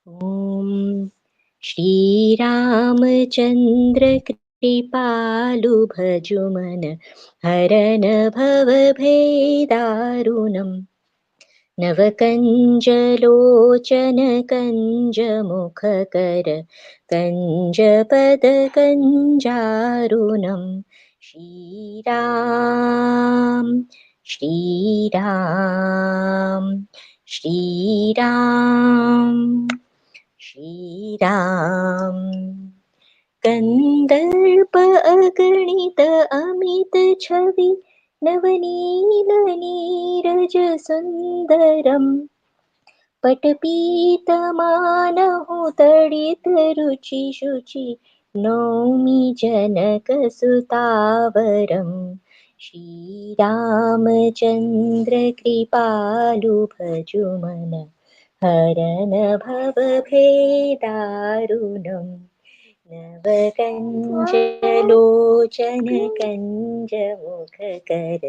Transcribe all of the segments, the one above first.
ॐ श्रीरामचन्द्र कृपालु भजुमन हरन भवभेदारुणम् नवकञ्जलोचन कञ्जमुखकर कञ्जपदकञ्जारुणं श्रीराम श्रीराम श्रीराम श्रीराम कन्दर्प अगणित अमित छवि नवनील नीरज सुन्दरम् पटपीतमानहु तडित रुचि शुचि नौमि जनकसुतावरम् श्रीरामचन्द्र कृपालु भजुमन हरन भवभेदारुणम् नवकञ्जलोचन कञ्जमुखकर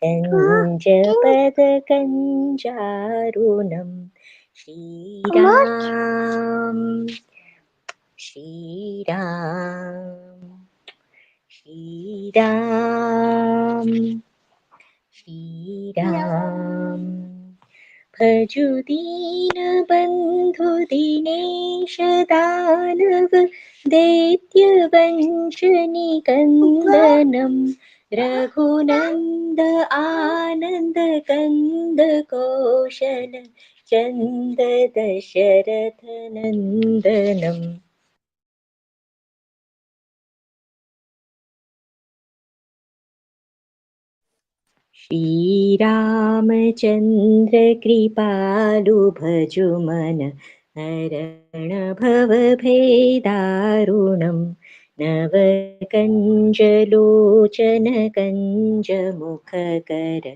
कञ्जपदकञ्जारुणम् श्रीराम श्रीराम श्रीराम श्रीराम भजु दीनबन्धु दिनेश दानव दैत्यवंशनिकन्दनं रघुनन्द आनन्द कन्द कौशल चन्द दशरथ नन्दनम् श्रीरामचन्द्र कृपालु भजुमन हरण भवभेदारुणम् नवकञ्जलोचन कञ्जमुखकर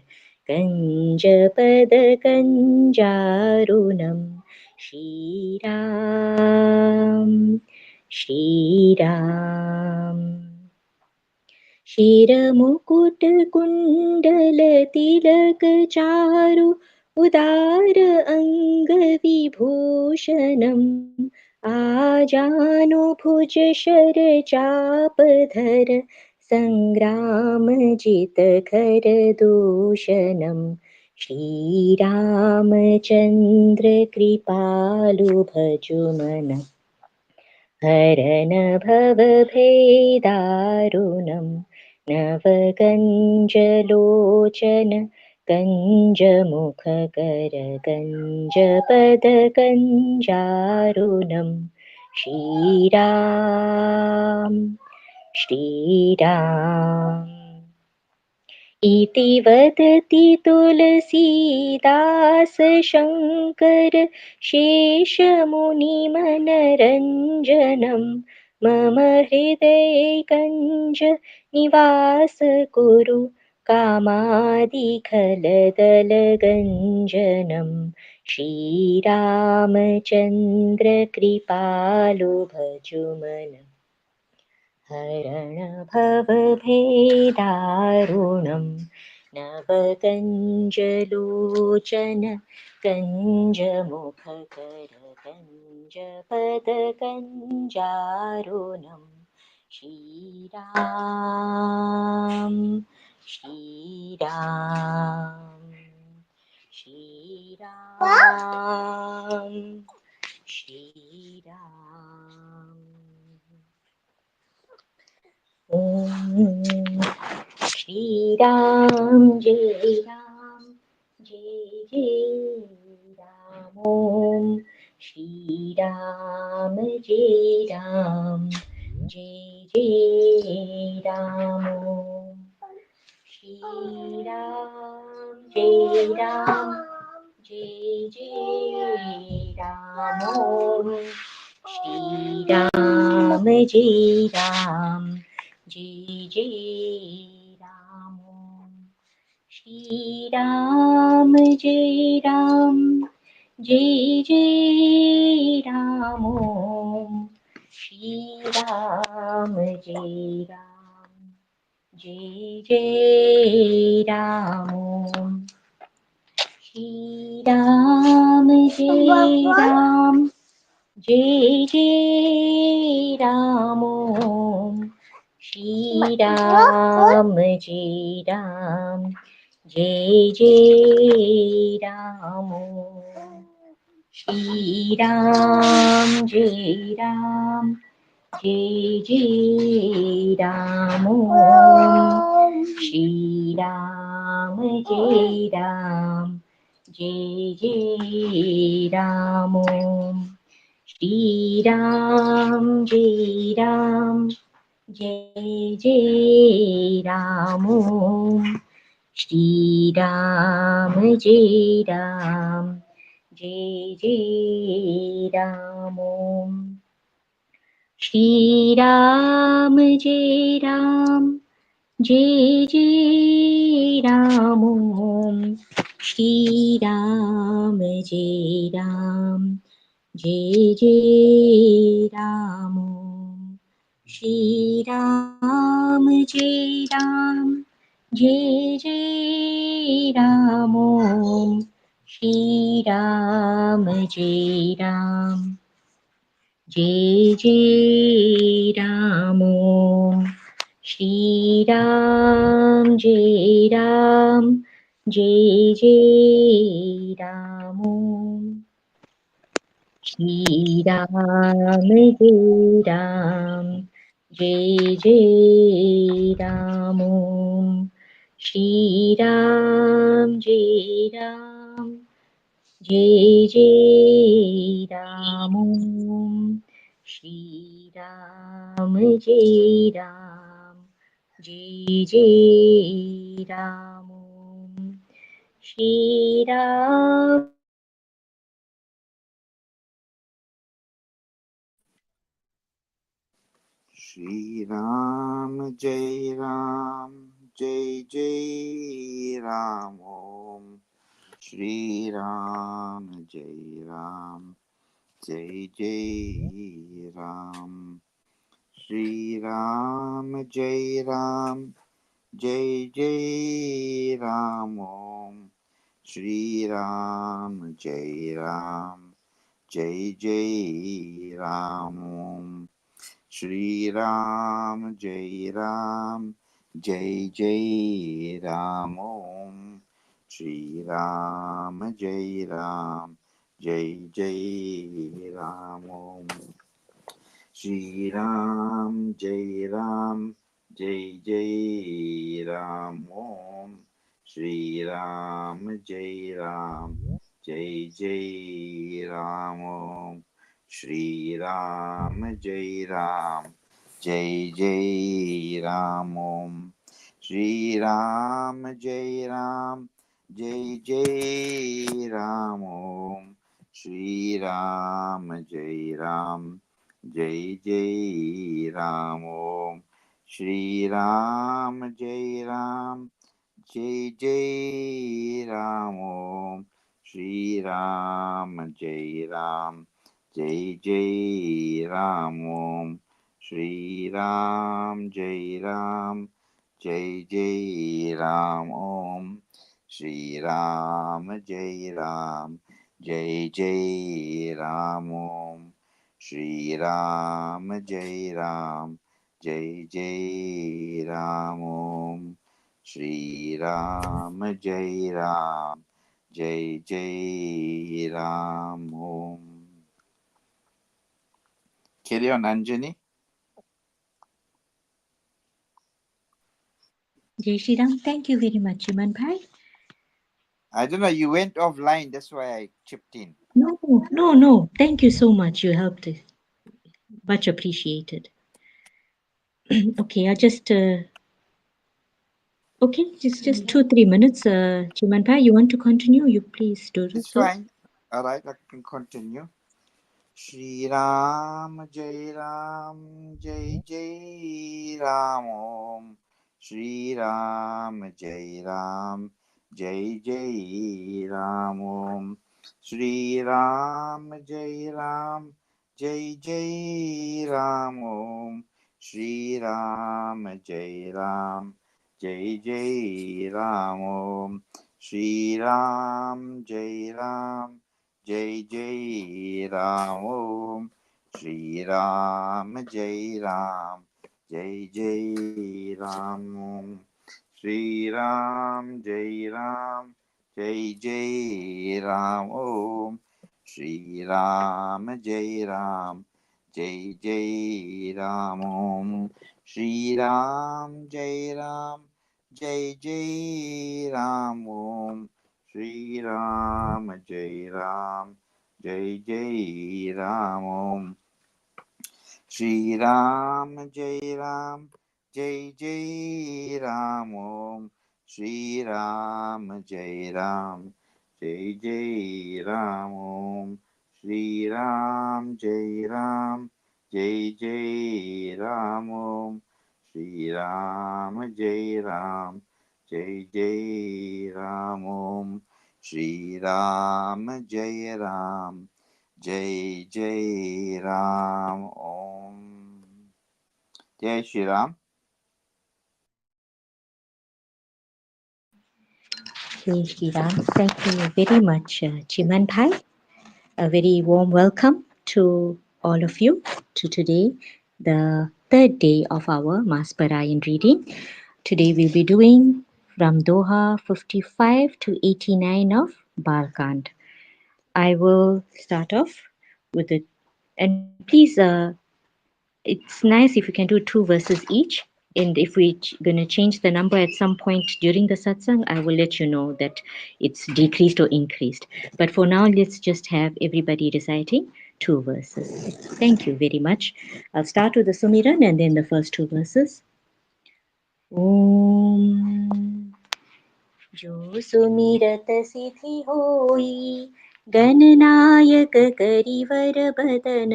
कञ्जपदकञ्जारुणम् श्रीराम श्रीराम शिरमुकुटकुण्डलतिलकचारु उदार अङ्गविभूषणम् आजानुभुज शरचापधर सङ्ग्रामजितकर दूषणम् श्रीरामचन्द्र कृपालु भजुमन हरन भवभेदारुणम् नवकञ्जलोचन कञ्जमुखकर कञ्जपदकञ्जारुणम् श्रीराम श्रीराम इति वदति तुलसीदास शङ्कर शेषमुनिमनरञ्जनं मम हृदयेकञ्ज निवास कुरु कामादिखलदलगञ्जनं श्रीरामचन्द्र कृपालु भजुमन हरण भवभेदारुणम् नवकञ्जलोचन कञ्जमुखकर कञ्जपदकञ्जारुणम् श्रीराम श्रीराम श्रीराम श्रीराम ॐ श्रीराम जय राम जय जय राम ॐ श्रीराम जय राम जय जय राम श्रीराम जय राम जय जय राम श्रीराम जय राम जय जय राम श्रीराम जय राम जय जय राम श्रीराम जय राम जय जय राम श्रीराम जय राम जय जय राम श्री राम जय राम जय जय राम श्री राम जय राम जय जय राम श्री राम जय राम जय जय राम श्री राम जय राम जय जय राम श्री राम जय राम जय जय राम श्री राम जय राम जय जय राम श्री राम जय राम जय जय राम श्री राम जय राम जय जय राम श्री राम जय राम जय जय राम श्री राम जय राम जय जय राम श्री राम जय राम जय जय राम श्री राम जय राम जय जय राम श्री राम जय राम जय जय Ram Shri Ram Shri Ram Jai Ram Jai Jai Ram Om Shri Ram Jai Ram Jai Jai Ram Shri Ram Jai Ram Jai Jai Ram Om Shri Ram Jai Ram Jai Jai Ram Om Shri Ram Jai Ram Jai Jai Ram Om Shri Ram Jai Ram Jai Jai Ram Om Shri Ram Jai Ram Jai Jai Ram Om Shri Ram Jai Ram Jai Jai Ram Om Shri Ram Jai Ram Jai Jai Ram Om Shri Ram Jai Ram Jai Jai Ram Om Shri Ram Jai Ram Jai Jai Ram Om Shri Ram Jai Ram Jai Jai Ram Om Shri Ram Jai Ram Jai Jai Ram Om Shri Ram Jai Ram Jai Jai Ram Om Shri Ram Jai Ram Jai Jai Ram Om Shri Ram Jai Ram Jai Jai Ram Om Shri Ram Jai Ram Jai Jai Ram Om. Carry on, Anjani. Jai Shri Ram. Thank you very much, Chiman Bhai. I don't know, you went offline, that's why I chipped in. No, no, no. Thank you so much. You helped. Much appreciated. Okay, I just okay, just 2 3 minutes. Chiman Bhai, you want to continue? You please do It's so. fine. All right, I can continue. Shri Ram Jai Ram Jai Jai Ram Om Shri Ram Jai Ram Jai Jai Ram Om Shri Ram Jai Ram Jai Jai Ram Om Shri Ram Jai Ram Jai Jai Ram Om Shri Ram Jai Ram Jai Jai Ram Om Shri Ram Jai Ram Jai Jai Ram Om. Shri Ram Jai Ram Jai Jai Ram Om. Shri Ram Jai Ram Jai Jai Ram Om. Shri Ram Jai Ram Jai Jai Ram Om. Shri Ram Jai Ram Jai Jai Ram Om. Shri Ram Jai Ram Jai Jai Ram Om. Shri Ram Jai Ram Jai Jai Ram Om. Shri Ram Jai Ram Jai Jai Ram Om. Shri Ram Jai Ram Jai Jai Ram Om. Shri Ram Jai Ram Jai Jai Ram Om. Jai Shri Ram. Jai Shri Ram. Thank you very much, Chiman Bhai. A very warm welcome to all of you to today, the third day of our Maas Paraayan reading. Today we'll be doing from Doha 55 to 89 of Balkand. I will start off with it. And please, it's nice if you can do two verses each. And if we're going to change the number at some point during the satsang, I will let you know that it's decreased or increased. But for now, let's just have everybody reciting two verses. Thank you very much. I'll start with the Sumiran and then the first two verses. Om जो सुमिरत सिद्धि होई गणनायक करिवर बदन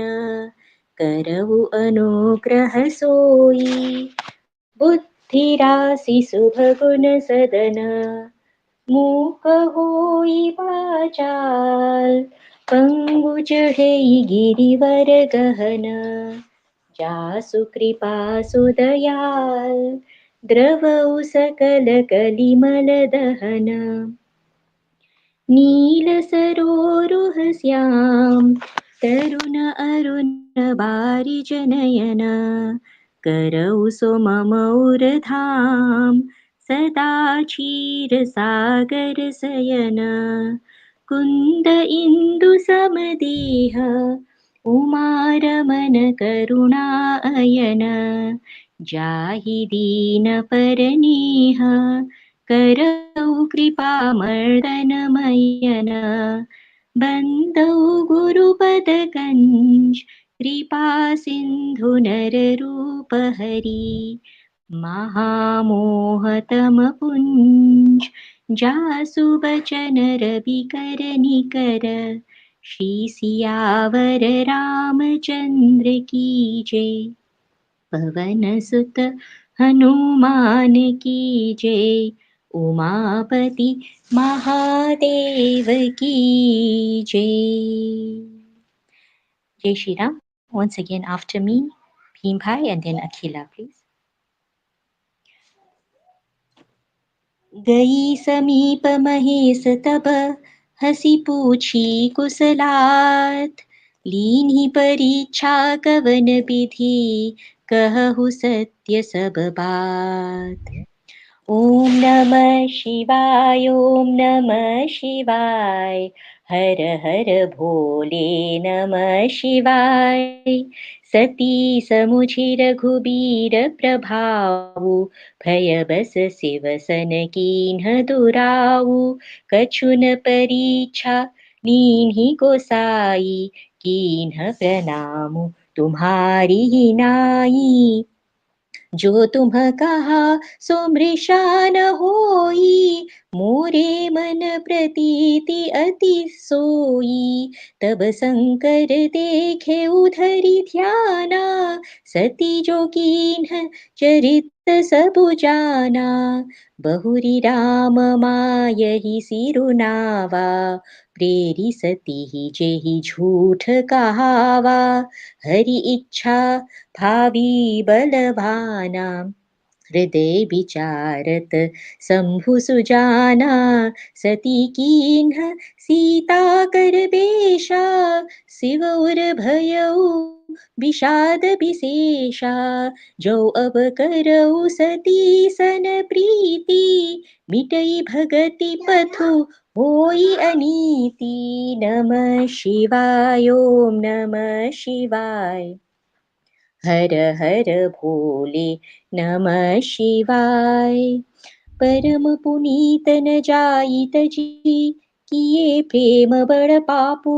करहु अनुग्रह सोई बुद्धि राशि शुभ गुण सदन मूक होई वाचाल पंगु चढ़ई गिरिवर गहन जासु कृपा सुदयाल द्रवौ सकल कलिमल दहन नील सरोरुह श्याम तरुण अरुण बारिज नयन करौ सुममौर धाम सदा क्षीर सागर सयन कुन्द इंदु समदेह उमारमन करुणा अयन जाहि दीन परनीह करौ कृपामर्दनमयन बन्दौ गुरुपदकञ्ज कृपा सिन्धु नररूप हरि महामोहतमपुञ्ज जासु बचन रविकर निकर श्री सियावर रामचंद्र की जय पवन सुत हनुमान की जय उमापति महादेव की जय. Jai Shri Ram. Once again after me, Bhim Bhai and then Akhila, please. गई समीप महेश तब हसी पूछी कुशलात लीन्ही परीक्षा कवन विधि कहु सत्य सब बात. ॐ नमः शिवाय ॐ नमः शिवाय हर हर भोले नमः शिवाय सती समुझि रघुबीर प्रभाऊ भय बस शिव सन कीन्ह दुराऊ कछु न परीक्षा लीन्ही गोसाई कीन्ह प्रणाम तुम्हारी ही नाई जो तुम कहा सो मृषा न होई मोरे मन प्रतीति अति सोई तब शंकर देखे उधरि ध्याना सती जो कीन्ह चरित सबु जाना बहुरी राम मायहि सिरुनावा प्रेरि सती जेहि झूठ कहावा हरि इच्छा भावी बलवाना हृदय विचारत शंभु सुजाना, सती कीन्ह सीता कर बेशा, शिव उर भयउ विषाद विशेषा, जो अब करऊ सती सन प्रीति, मिटई भगति पथु होई अनीति। नमः शिवाय, ओम नमः शिवाय। हर हर भोले नमः शिवाय। परम पुनीत न जाइत जी, किए प्रेम बड़ पापू,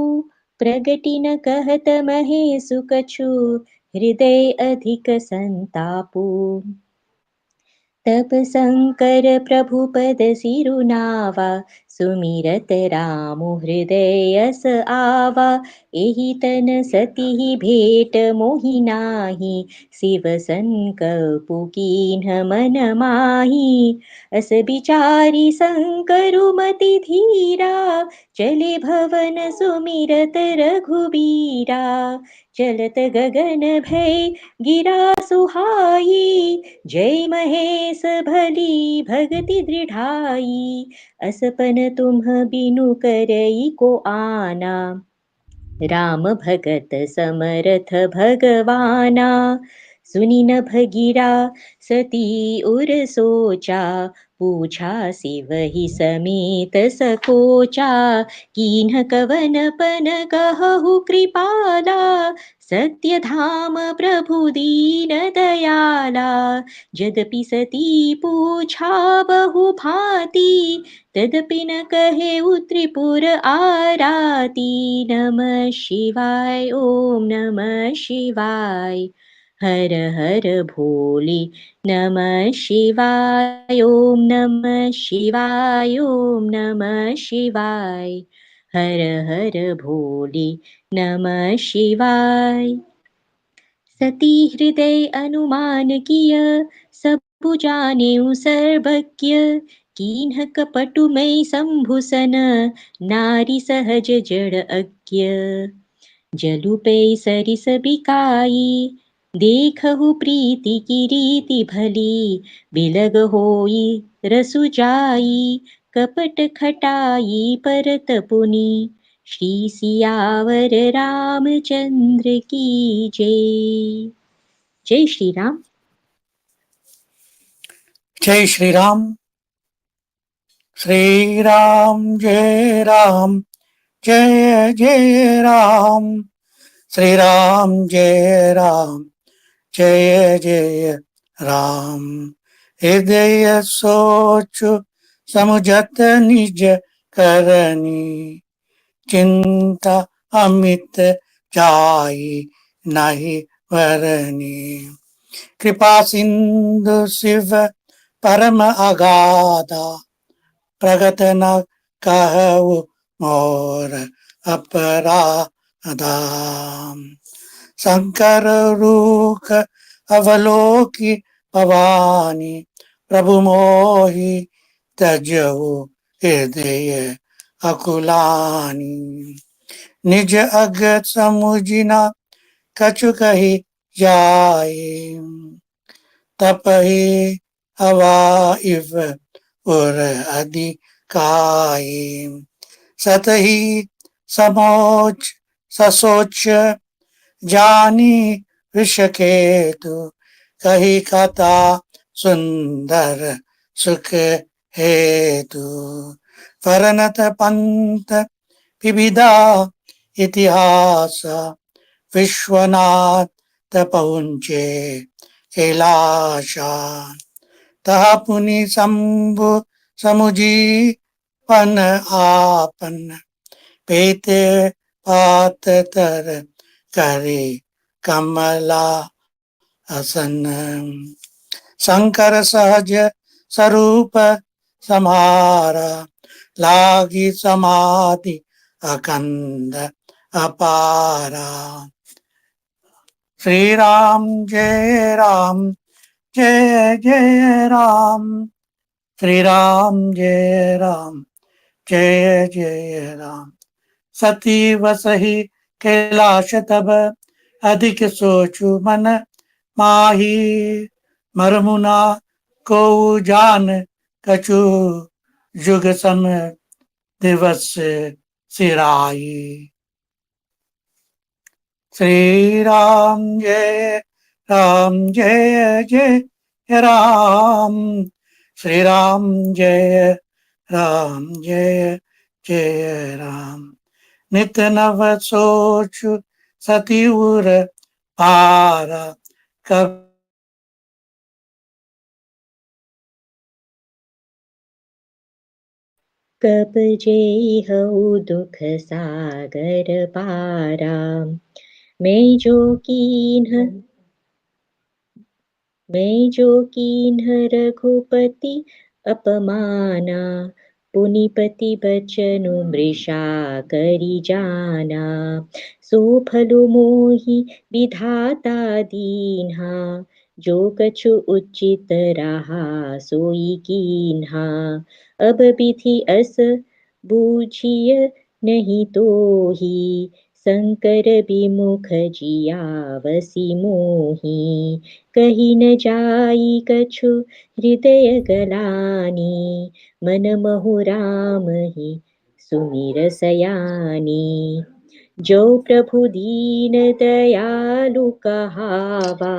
प्रगति न कहत महे सुकछु, हृदय अधिक संतापू। तब शंकर प्रभु पद सिरुनावा, सुमिरत रामु हृदय यस आवा। एहि तन सती भेट मोहि नाही, शिव संकल्पु कीन्ह मन माही। अस बिचारी शंकरु मति धीरा, चले भवन सुमिरत रघुबीरा। चलत गगन भय गिरा सुहाई, जय महेश भली भगति दृढ़ाई। असपन तुम्ह बिनु करई को आना, राम भगत समरथ भगवाना। सुनि न भगिरा सती उर सोचा, पूछा सिवहि समेत सकोचा। कीन्ह कवन पन कहु कृपाला, सत्य धाम प्रभु दीन दयाला। यद्यपि सती पूछा बहु भांति, तदपि न कहे त्रिपुर आराती। नमः शिवाय, ओम नमः शिवाय। हर हर भोले नमः शिवाय, ओम नमः शिवाय, ओम नमः शिवाय। हर हर भोले नमः शिवाय। सती हृदय अनुमान किय, सबु जानेउ सर्वज्ञ। कीन्ह कपटुमय शंभुसन, नारी सहज जड़ अज्ञ। जलुपै सरिस बिकाई, देखहु प्रीति की रीति भली। बिलग होई रसु जाई, कपट खटाई परत पुनि। श्री सियावर रामचंद्र की जय। जय श्री राम। जय श्री राम। श्री राम जय राम, जय जय राम। श्री राम जय राम, जय जय राम। हृदय सोचु समुझत निज करनी, चिंता अमित जाई नहीं वरनी। कृपा सिंधु शिव परम अगाधा, प्रगत न कहु मोर अपराधा। शंकर रूख अवलोकी भवानी, प्रभु मोहि तजहु हृदय अकुलानी। निज अगत समुझिना कछु कही जाए, तपहि हवा इव उर अधिकाई। सतही समोच ससोच जानी विषकेतु, कही कथा सुंदर सुख हेतु। फरनत पंत विविधा इतिहास, विश्वनाथ पहुँचे कैलाशा। तह पुनि शंभु समुझी पन आपन, पेते पात तर करे कमला हसन। शंकर सहज स्वरूप समारा, लागी समाधि अखंड अपारा। श्री राम जय राम, जय जय राम। श्री राम जय राम, जय जय राम। सती वसहि कैलाश तब, अधिक सोचु मन माही। मरमुना को जान कछु जुग सम दिवस सिराई। श्री राम जय जय राम, श्री राम जय जय राम। नित नव सोच सती उर पारा, कबि कब जेहऊ दुख सागर पारा, मैं जो कीन्ह मैं जो कीन्ह रघुपति अपमाना, पुनिपति बचनु मृषा करि जाना। सो फलु मोहि विधाता दीन्हा, जो कछु उचित रहा सोई कीन्हा। अब विधि अस बूझिय नहीं तोहि, शंकर विमुख जियावसि मोहि। कही न जाई कछु हृदय गलानी, मन महु राम ही सुमिर सयानी। जो प्रभु दीन दयालु कहावा,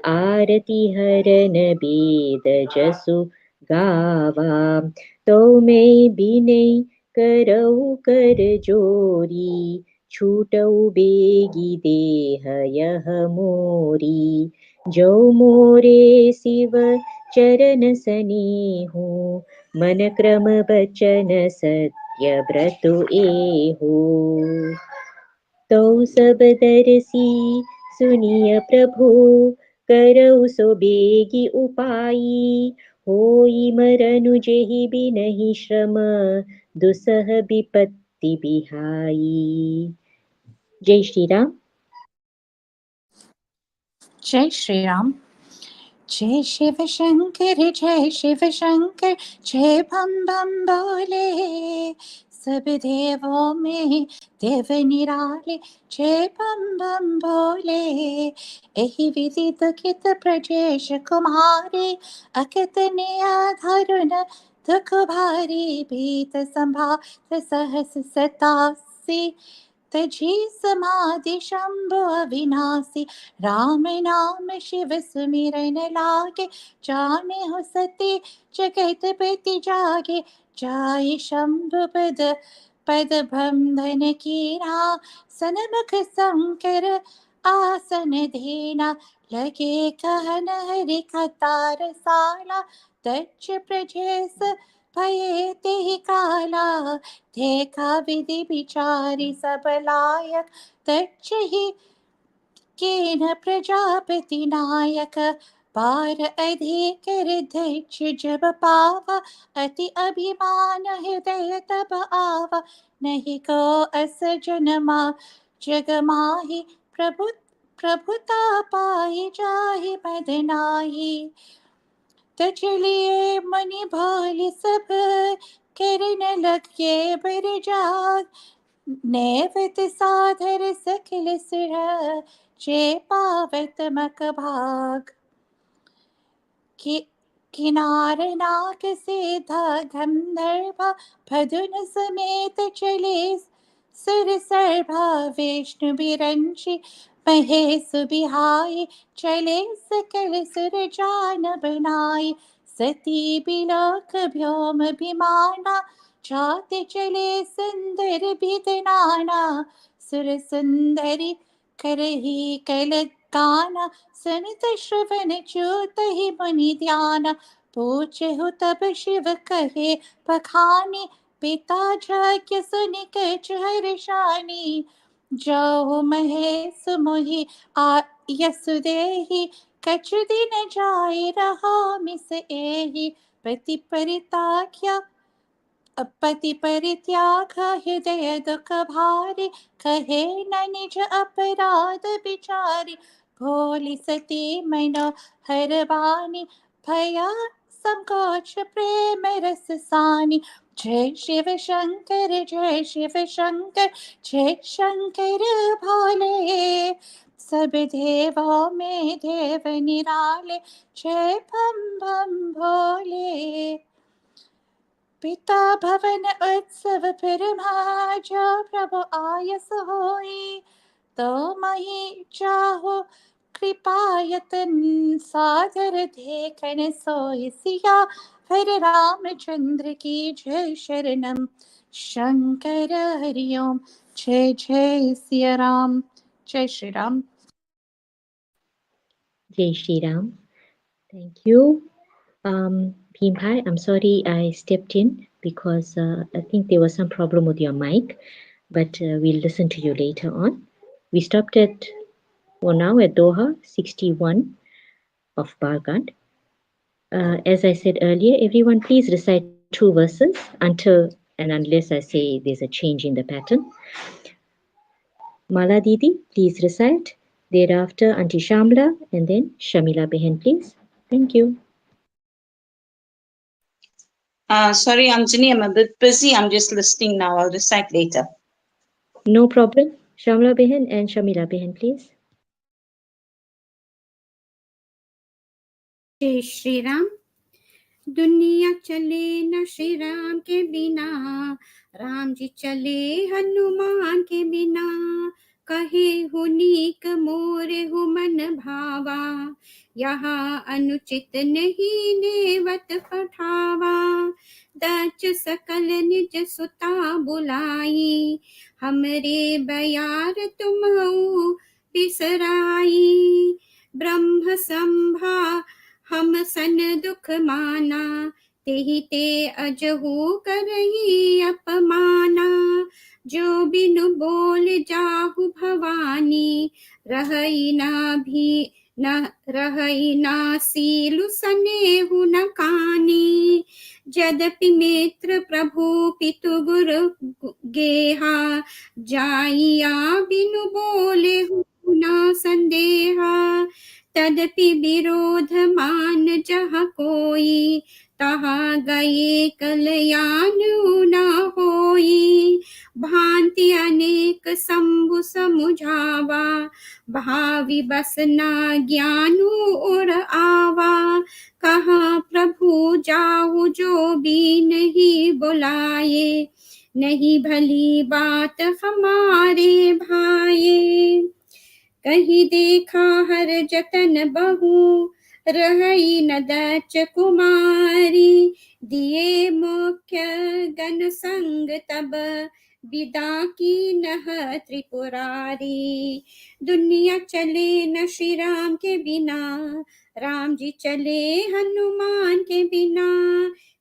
आरती हरन बेद जसु गावा। तो मैं बिनय करऊ कर जोरी, छूटऊ बेगी देह यह मोरी। जो मोरे शिव चरण सनेहु, मन क्रम बचन सत्य व्रत एहु। तो सब दरसी सुनिय प्रभु, करऊ सो बेगी उपाई। होई मरनु जेहि बिनहि श्रम, दुसह विपत्ति बिहाई। जय श्री राम। जय श्री राम। जय शिव शंकर जय शिव शंकर, जय बम बम बोले सब देवों में देव निराले। जय बम बम बोले एहि विधि दुखित प्रजेश कुमारी, अकित नियाधरुन दुख भारी। भीत संभार सहस सतासी, तजी समाधि शंभु अविनाशी। राम नाम शिव सुमिरन लागे, जाने हो सती जगत प्रति जागे। जाय शंभु पद पद बंधन कीना, सनमुख शंकर आसन देना। लगे कहन हरि कतार साला, तच्च प्रजेश भये तेहि काला। देखा विधि विचारी सब लायक, तच्चहि केन प्रजापति नायक। पार अधिक हृदय जब पावा, अति अभिमान हृदय तब आवा। नहीं को अस जनमा जग माही, प्रभुता पाई जाहि मद नाही। तो चलिए मनि भालि सब, करन लगे बर जाग। नेवत साधर सकल सुर, जे पावत मक भाग। कि किनार नाक सीधा गंधर्व, भदुन समेत चले सुर सर्भा। विष्णु बिरंची महेश बिहाई, चले सकल सुर जान बनाई। सती बिलोक व्योम विमाना, जाते चले सुंदर बिदनाना। सुर सुंदरी करही कल गाना, सुनित श्रवण चूतहि मुनि ध्यान। पूछहु तब शिव कहे बखानी, पिता जाग्य सुनि कछु हर्षानी। जो महेश मोहि यसु देहि, कछु दिन जाय रहा मिस एहि। पति परिताक्या पति परित्याग हृदय दुख भारी, कहे न निज अपराध बिचारी। भोली सती मनो हर बानी, भया संकोच प्रेम रस सानी। जय शिव शंकर जय शिव शंकर, जय शंकर भोले सब देवों में देव निराले, जय बम बम भोले। पिता भवन उत्सव फिर जो प्रभु आयस होई, तो मही चाहो कृपायतन सादर देखन सोई सिया। फिर रामचंद्र की जय शरणम शंकर हरिओम। जय जय सिया राम। जय Shri Ram. Jai Shri Ram. Thank you. Bhim Bhai, I'm sorry I stepped in because I think there was some problem with your mic, but we'll listen to you later on. We stopped at, for now, at Doha 61 of Bargand. As I said earlier, everyone please recite 2 verses until and unless I say there's a change in the pattern. Mala Didi, please recite. Thereafter, Auntie Shamla, and then Shamila Behen, please. Thank you. Sorry, Anjani, I'm a bit busy. I'm just listening now. I'll recite later. No problem. Shamla Behen and Shamila Behen, please. जय श्री राम। दुनिया चले न श्री राम के बिना, राम जी चले हनुमान के बिना। कहे हुनीक मोरे हु मन भावा, यहाँ अनुचित नहीं नेवत पठावा। दच सकल निज सुता बुलाई, हमरे बयार तुम बिसराई। ब्रह्म संभा हम सन दुख माना, तेहि ते अजहू करही अपमाना। जो बिनु बोल जाहु भवानी, रहई ना भी न रहई ना सीलु सनेहु न कानी। यद्यपि मित्र प्रभु पितु गुरु गेहा, जाइया बिनु बोले न संदेहा। तदपि विरोध मान जहाँ कोई, तहाँ गए कल्याण न होई। भांति अनेक शंभु समुझावा, भावी बस न ज्ञानु उर आवा। कहाँ प्रभु जाऊ जो भी नहीं बुलाए, नहीं भली बात हमारे भाई। कहीं देखा हर जतन बहु, रहई न दच कुमारी। दिए मुख्य गण संग तब, विदा की नह त्रिपुरारी। दुनिया चले न श्री राम के बिना, राम जी चले हनुमान के बिना।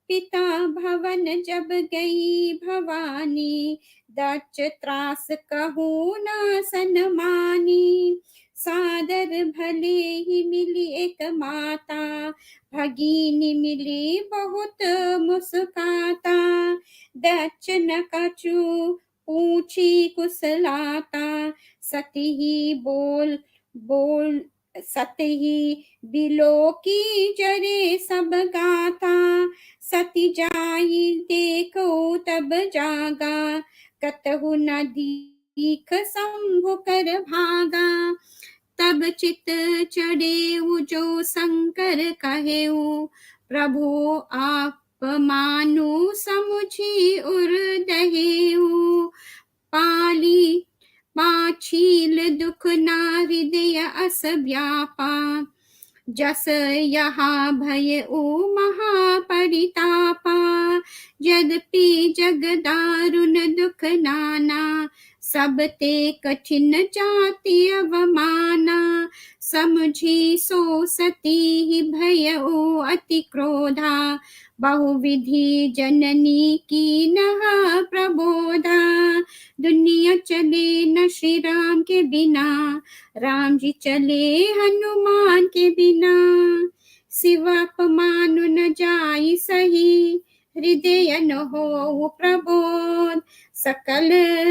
पिता भवन जब गई भवानी, दच त्रास कहूँ न सनमानी। सादर भले ही मिली एक माता, भगीनी मिली बहुत मुस्काता। दच न कछु पूछी कुशलाता, सती ही बोल सती ही बिलो की जरे सब गाता। सती जाई देखो तब जागा, कतहु न दीख शंभु कर भागा। तब चित चढ़े जो शंकर कहे, प्रभु आप मानो समुझी उर दहे। पाली पाछील दुख ना हृदय अस व्यापा, जस यहाँ भय ओ महापरितापा। यद्यपि जग दारुण दुख नाना, सब ते कठिन जाति अवमाना। समझी सो सती ही भय ओ अति क्रोधा, बहुविधि जननी की नह प्रबोधा। दुनिया चले न श्री राम के बिना, राम जी चले हनुमान के बिना। शिव अपमानु न जाई सही, हृदय न हो प्रबोध। सकल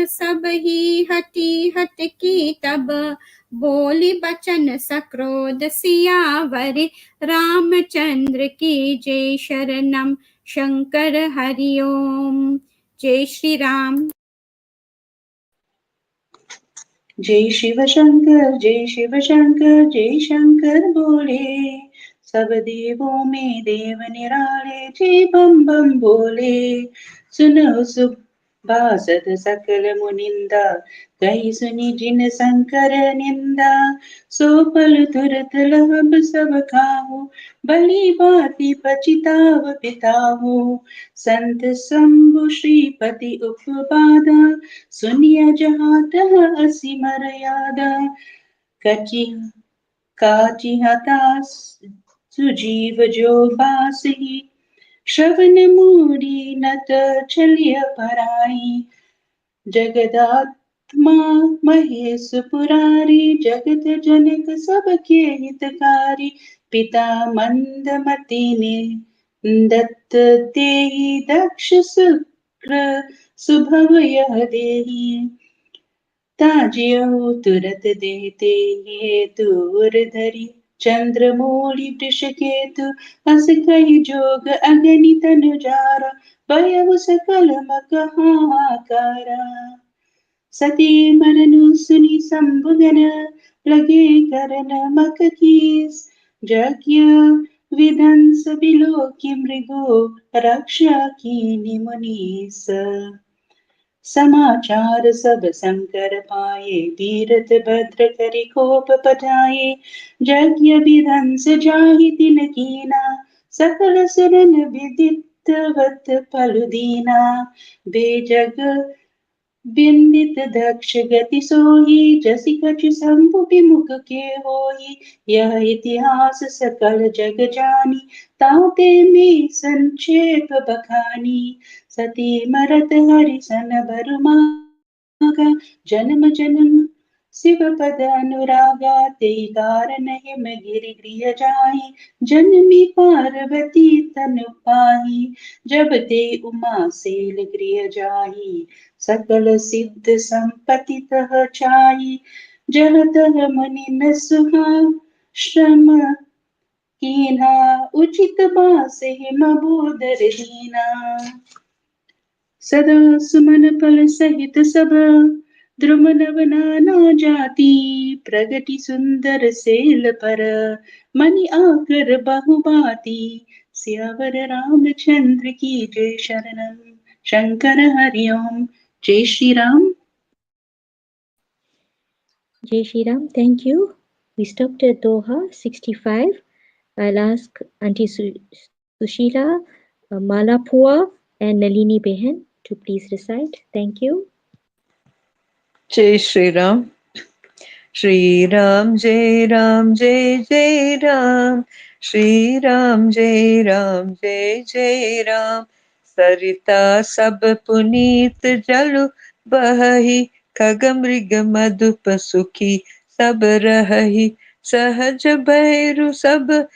सब ही हटी हट की तब, बोली बचन सक्रोध। सियावर रामचंद्र की जय, शरणम शंकर हरिओम। जय श्री राम। जय शिव शंकर जय शंकर बोले। सब देवों में देव निराले जय बम बम बोले। सुनो सुभासत सकल मुनिंदा, कही सुनी जिन शंकर निंदा। सो पल तुरत लहब सब खाओ, भली भांति पचिताव पिताओ। संत शंभु श्रीपति उपबाधा, सुनिया जहाँ तहाँ असी मर्यादा। कची काची हताश सुजीव जो बासही, श्रवण मूढ़ी नत चलिय पराई। जगदात्मा महेश पुरारी, जगत जनक सबके हितकारी। पिता मंदमति ने दत्त देहि, दक्ष शुक्र सुभव यह देहि। ताजियो तुरत देते ये दूर धरी, चंद्र मौलि वृष केतु। अस कहि जोग अगणित अनुजारा, भयउ सकल मकहाकारा। सती मरनु सुनि शंभुगन, लगे करन मक कीस। यज्ञ विध्वंस बिलोकि मृगो, रक्षा कीन्हि मुनीस। समाचार सब शंकर पाए, तीरथ भद्र करि कोप पठाए। यज्ञ विध्वंस जाहि तिन कीना, सकल सुरन विदितवत फल दीना। बेजग बिंदित दक्ष गति सोही, जसि कछु शंभु विमुख के होई। यह इतिहास सकल जग जानी, ताते में संक्षेप बखानी। सती मरत हरि सन बरमागा, जन्म जन्म शिव पद अनुरागा। तेहि कारण हिम गिरि गृह जाहि, जन्मी पार्वती तनु पाहि। जब ते उमा सेल गृह जाहि, सकल सिद्ध संपत्ति तह चाहि। जह तह मुनि न सुहाश्रम कीन्हा, उचित बास हिम बोदर दीना। सदा सुमन फल सहित सब, द्रुम नव नाना जाति। प्रगति सुंदर सेल पर, मनि आकर बहुबाती। सियावर रामचंद्र की जय, शरणम शंकर हरिओम। जय Shri Ram. Jai Shri Ram, thank you. We stopped at Doha 65. I'll ask Auntie Sushila, Malapua, and Nalini Behan to please recite. Thank you. जय श्री राम। श्री राम जय राम जय जय राम, श्री राम जय राम जय जय राम। सरिता सब पुनीत जलु बहहि, खग मृग मधुप सुखी सब रहहि। सहज भैरु सब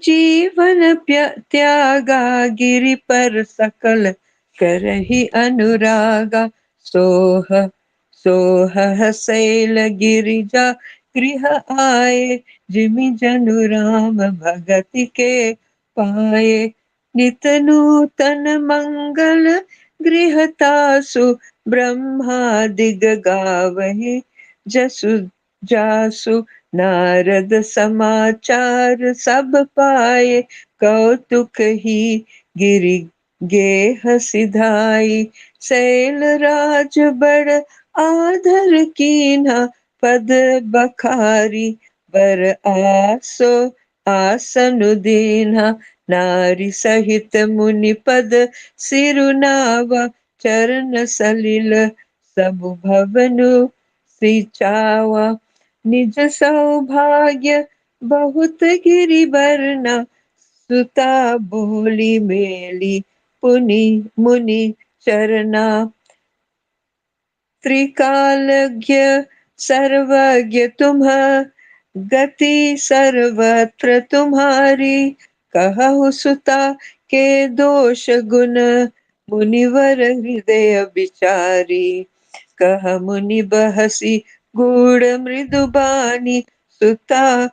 जीवन त्यागा, गिरि पर सकल करहि अनुरागा। सोह सोह शैल गिरिजा गृह आए, जिमि जनु राम भगति के पाए। नित नूतन मंगल गृह तासु, ब्रह्मादिग गावहि जसु जासु। नारद समाचार सब पाए, कौतुक ही गिरि गेह सिधाई। शैल राज बड़ आधर कीन्हा, पद बखारी बर आसो आसनु दीन्हा। नारी सहित मुनि पद सिरुनावा, चरण सलिल सब भवनु सिचावा। निज सौभाग्य बहुत गिरि बरना, सुता बोली मेली पुनि मुनि चरना। त्रिकालज्ञ सर्वज्ञ तुम, गति सर्वत्र तुम्हारी। कहु सुता के दोष गुण, मुनिवर हृदय विचारी। कह मुनि बहसी गूढ़ मृदु बानी, सुता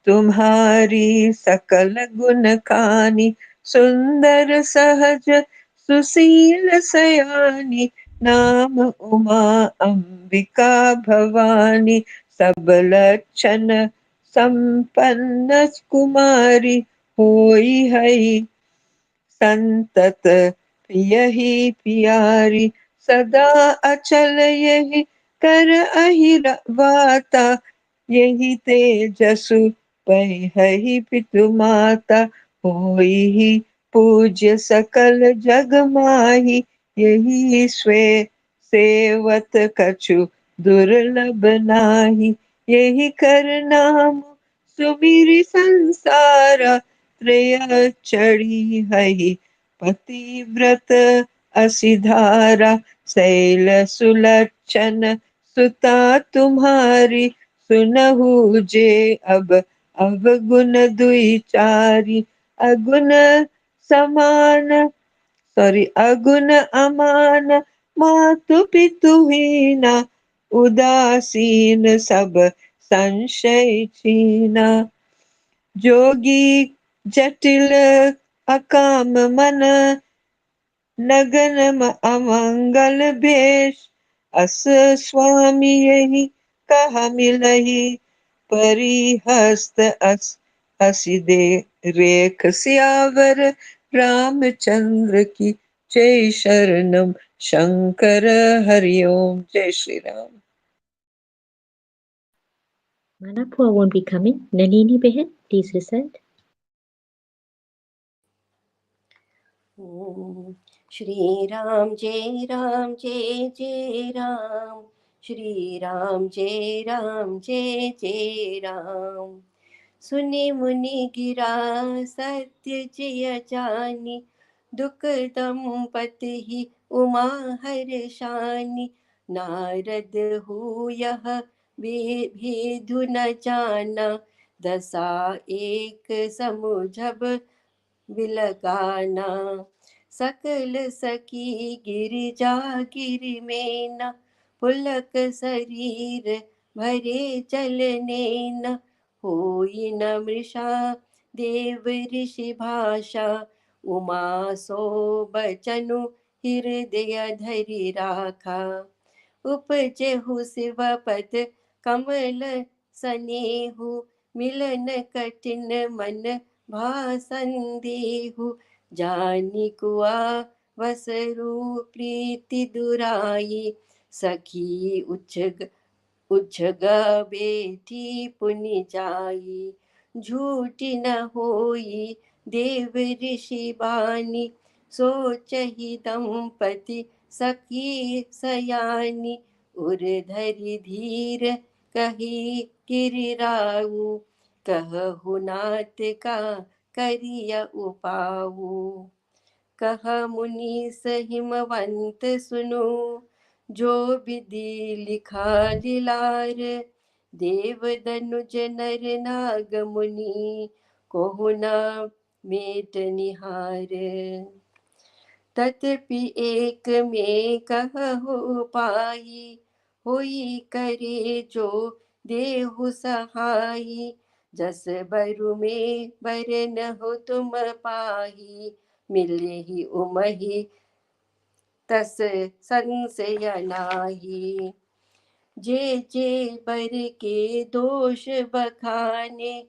तुम्हारी सकल गुण खानी। सुंदर सहज सुशील सयानी, नाम उमा अंबिका भवानी, सब लक्षण संपन्न कुमारी, होई है संतत यही प्यारी, सदा अचल यही कर वाता, यही तेजसु पै पितु माता, होई ही पूज्य सकल जग माही, यही सेवत कछु दुर्लभ नाही, यही कर नाम सुमिरि संसारा, त्रय चढ़ी है पतिव्रत असिधारा, शैल सुलक्षण सुता तुम्हारी, सुनहु जे अब अवगुण दुई चारी, अगुण समान अगुण अमान, मातु पितु हीना, उदासीन सब संशय छीना, जोगी जटिल अकाम मन, नगन अमंगल भेष, अस स्वामी यही कहा मिलही, परिहस्त असि दे रेख सियावर, रामचंद्र की जय, शरणम शंकर, हरिओम, जय Shri Ram. Manapur won't be coming. Nalini Behan, please recite. ओम श्री राम जय जय राम, श्री राम जय राम। सुनि मुनि गिरा सत्य जिय जानी, दुख दंपति उमा हर्षानी, नारद हूँ यह विधु न जाना, दशा एक समुझब बिलगाना। सकल सखी गिरिजा गिरि में न, पुलक शरीर भरे जल नैन, होई न मृषा देव ऋषि भाषा, उमा सो बचनु हृदय धरि राखा। उपजेहु शिव पद कमल सनेहु, मिलन कठिन मन भासंदेहु, जानी कुआ वसरु प्रीति दुराई, सखी उच्छग बेटी पुनि जाई। झूठी न होई देव ऋषि बानी, सोचहि दंपति सखी सयानी, उर धरि धीर कही गिरिराऊ, कहु नाथ का करिय उपाऊ। कह मुनीस हिमवंत सुनो, जो विधि लिखा लिलार, देव दनुज नर नाग मुनि, कोहु न मेट निहार। तथपि एक में कहु पाई, होई करे जो देहु सहाई, जस बरु में बरन हो तुम पाही, मिले ही उमहि तस संशय नाही। जे बर के दोष बखाने,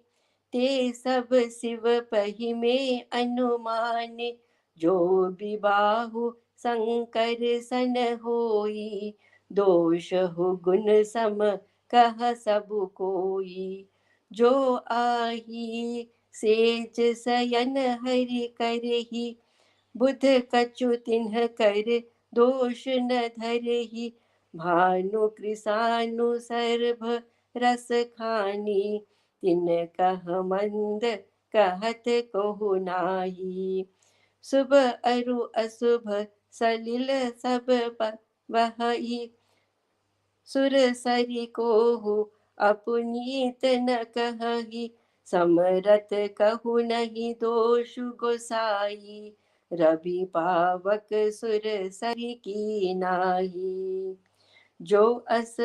ते सब शिव पहि में अनुमाने, जो विबाहु शंकर सन होई, दोष हो गुण सम कह सब कोई। जो आही सेज सयन हरि करही, बुध कछु तिन्ह कर दोष न धरही, भानु कृसानु सर्भ रस खानी, तिन कह मंद कहत कहु नाही। शुभ अरु अशुभ सलिल सब बहई, सुर सरि कोहु अपुनीत न कहही, समरथ कहु नहीं दोषु गोसाई, रवि पावक सुर सरि की नाही। जो अस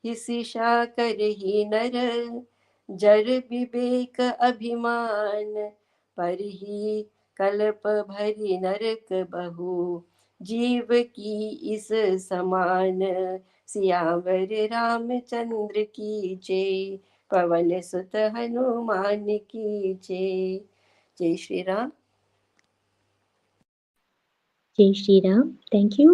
हिसिशा करही नर, जर विवेक अभिमान, पर ही कल्प भरि नरक बहु, जीव की इस समान, सियावर रामचंद्र की जय, पवन सुत हनुमान की जय। जय Shri Ram. Jai Shri Ram. Thank you.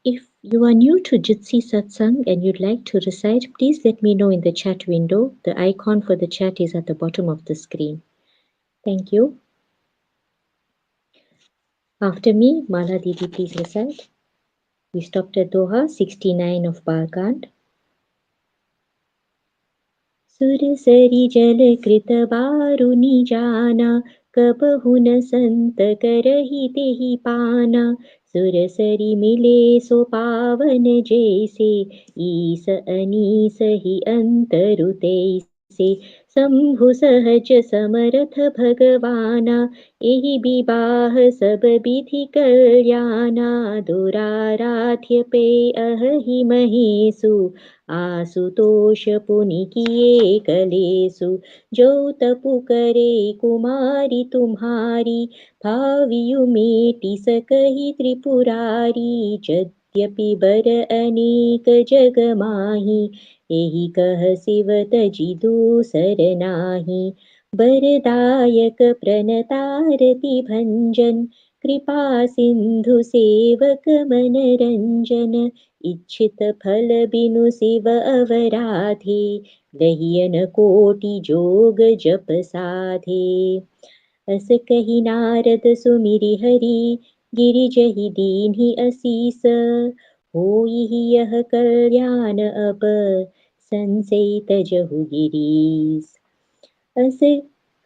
If you are new to Jitsi Satsang and you'd like to recite, please let me know in the chat window. The icon for the chat is at the bottom of the screen. Thank you. After me, Mala Didi, please recite. We stopped at Doha 69 of Balkand. सुरसरि जल कृत बारुनि जाना, कबहु न संत करहि तेहि पाना। सुरसरि मिले सो पावन जैसे, ईस अनीस ही अंतरु तैसे। शंभु सहज समरथ भगवाना, एहि विवाह सब विधि कल्याणा। दुराराध्य पे अहि महेशु, आशुतोष पुनि किए कलेसु। जो तपु करे कुमारी तुम्हारी, भावियु मेटि सकहि त्रिपुरारी। यद्यपि बर अनेक जग माही, एहि कह शिव तजि दूसर नाही। बरदायक प्रणतारति भंजन, कृपा सिंधु सेवक मन रंजन। इच्छित फल बिनु शिव अवराधे, लहियन कोटि जोग जप साधे। अस कही नारद सुमिरि हरि, गिरिजहि दीन्हि असीस। होई यह कल्याण अब, संसई तजहु गिरीस। अस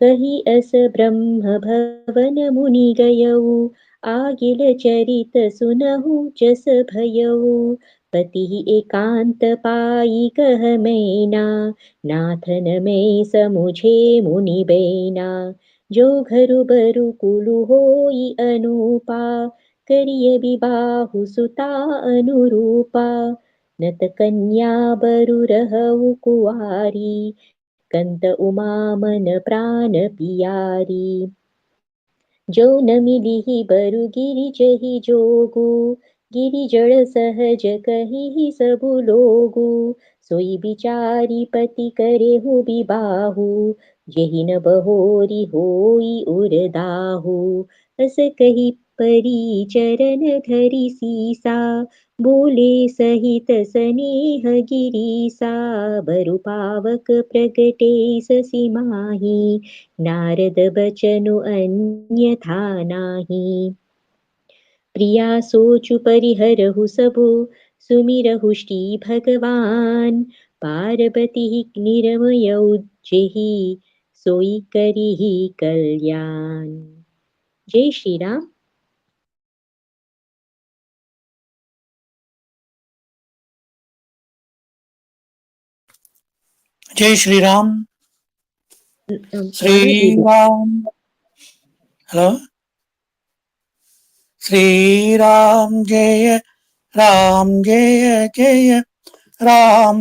कही अस ब्रह्म भवन मुनि गयऊ, आगिल चरित सुनहु जस भयऊ। पति एकांत पाई कह मैना, नाथन मैं समुझे मुनि बैना। जो घरु बरु कुलु होई अनुपा, करिय विबाहु सुता अनुरूपा। नत कन्या बरु रहु कुआरी, कंत उमा मन प्राण पियारी। जो न मिलिहि बरु गिरिजहि जोगु, गिरिजड़ सहज कहिहि सबु लोगु। सोई बिचारी पति करेहु विबाहु, जेहि न बहोरी होई उरदाहु। अस कही परी चरण धरि सीसा, बोले सहित स्नेह गिरीसा। बरु पावक प्रगटे ससि माही, नारद बचनु अन्यथा नाही। प्रिया सोचु परिहरहु सबु, सुमिरहु श्री भगवान। पार्वती निरमयौ जेहि, सोई करिहि कल्याण। जय श्री राम। जय Shri Ram. Mala Shri Didi. Ram. Hello. Shri Ram जय राम जय जय राम।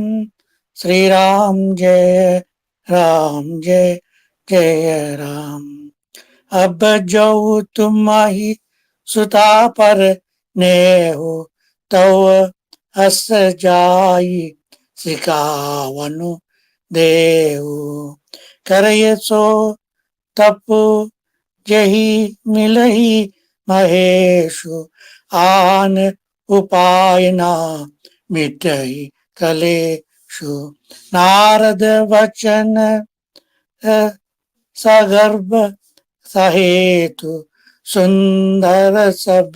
श्री राम जय राम जय जय राम। अब जो तुम ही सुता पर नेहु, तव अस जाई सिकावनु देहु। करय सो तपु जही मिलही महेशु, आन उपाय ना मिटई कलेशु। नारद वचन सगर्भ सहेतु, सुंदर सब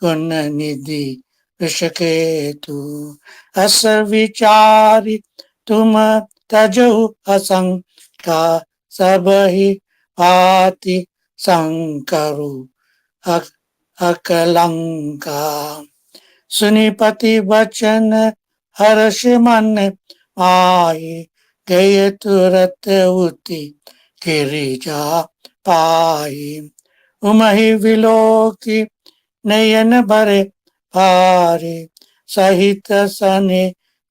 गुण निधि ऋषकेतु। अस विचारि तुम तजहु असंका, सब ही भांति संकरु अकलंका। सुनिपति वचन हर्ष मन माहि, गए तुरत उति गिरिजा पाई। उमहि विलोकी नयन भरे भारी, सहित सने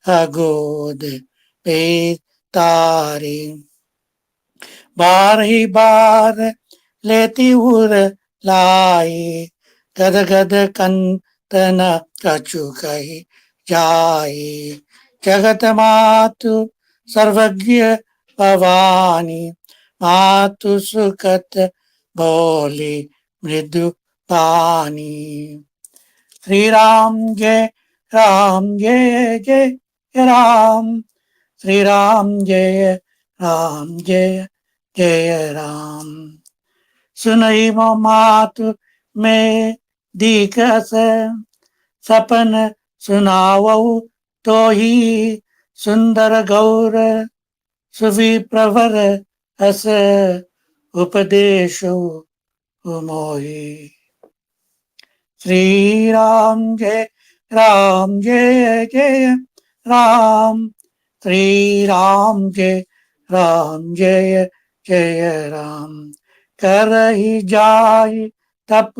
अगोद बेतारी। बार ही बार लेती उर लाई, गद गद कंतन कछु कही जाई। जगत मातु सर्वज्ञ भवानी, मातु सुखत बोली मृदु पानी। श्री राम जय जय राम, श्री राम जय जय राम। सुनई मातु में दीकस, सपन सुनावऊ तो ही सुंदर गौर सुवि प्रवर अस उपदेशो मोहि। श्री राम जय जय राम, श्री राम जय जय राम। करहि जाय तप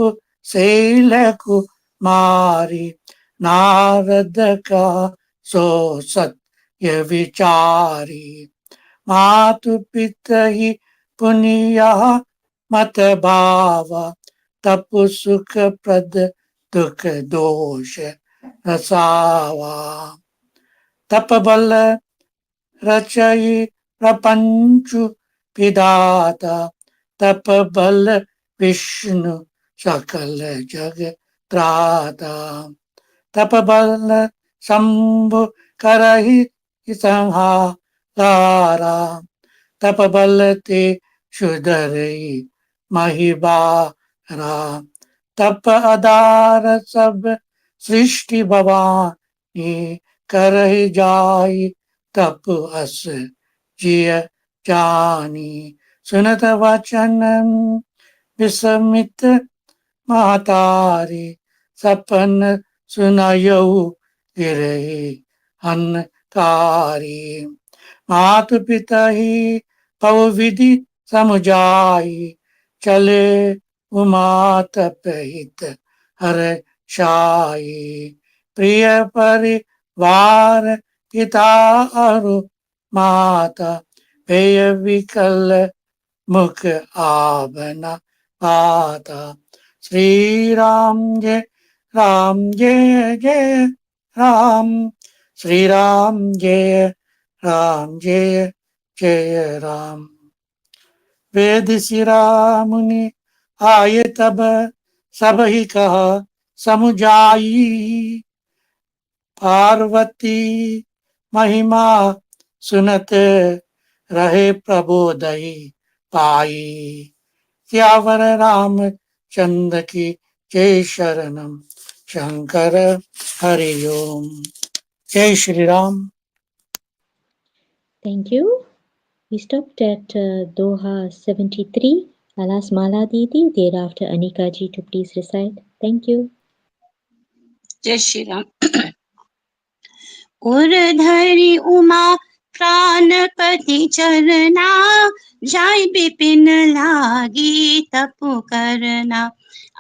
शैल कुमारी, नारद का सो सत्य विचारी। मातु पितहि पुनिया मत भावा, तपु सुख प्रद दुख दोष रसावा। तप बल रचई प्रपंचु विधाता, तप बल विष्णु सकल जग त्राता। तप बल शंभु करहि संहारा, तप बल ते सुधरई महिबारा। तप आधार सब सृष्टि भवानी, करहि जाय तप अस जिय जानी। सुनत वचन विस्मित महतारी, सपन सुनायऊ गिरहि हनकारी। मातु पिता ही पव विधि समुझाई, चले उमा तपहित हर शाई। प्रिय परिवार पिता अरु माता, पेय विकल मुख आबना पाता। श्री राम जय जय राम, श्री राम जय जय राम। वेद शिरा मुनि आये तब, सब ही कहा समुझाई। पार्वती महिमा सुनत रहे प्रबोधई पाई। सियावर राम चंद्र की जय शरणम, शंकर हरि ओम। जय Shri Ram. Thank you. We stopped at Doha 73. I'll ask Mala Didi, thereafter Anika ji to please recite. Thank you. जय श्री राम। उर धरि उमा प्राणपति चरना, जाय बिपिन लागी तपु करना।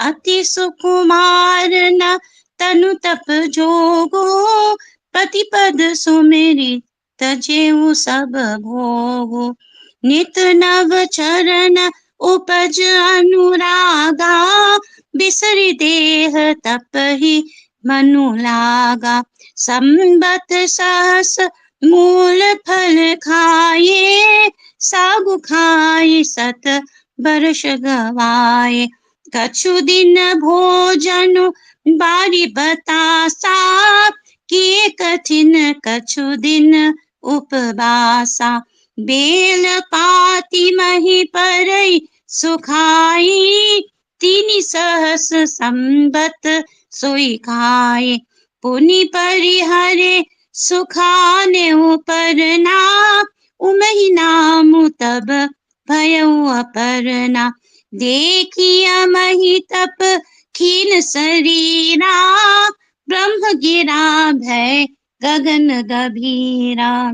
अति सुकुमार न तनु तप जोगो, प्रतिपद सुमिरि तजेऊ सब भोगो। नित नव चरण उपज अनुरागा, बिसरि देह तपहि मनु लागा। संबत सहस मूल फल खाए, सागु खाए सत बरस गवाए। कछु दिन भोजन बारी बतासा, किए कठिन कछु दिन उपवासा। बेल पाती मही परई सुखाई, तीनि सहस संबत सोई खाए। पुनि परिहरे सुखाने उपरना, उमहि नाम तब भयउ अपरना। देखिया मही तप खीन शरीरा, ब्रह्म गिरा भय गगन गभीरा।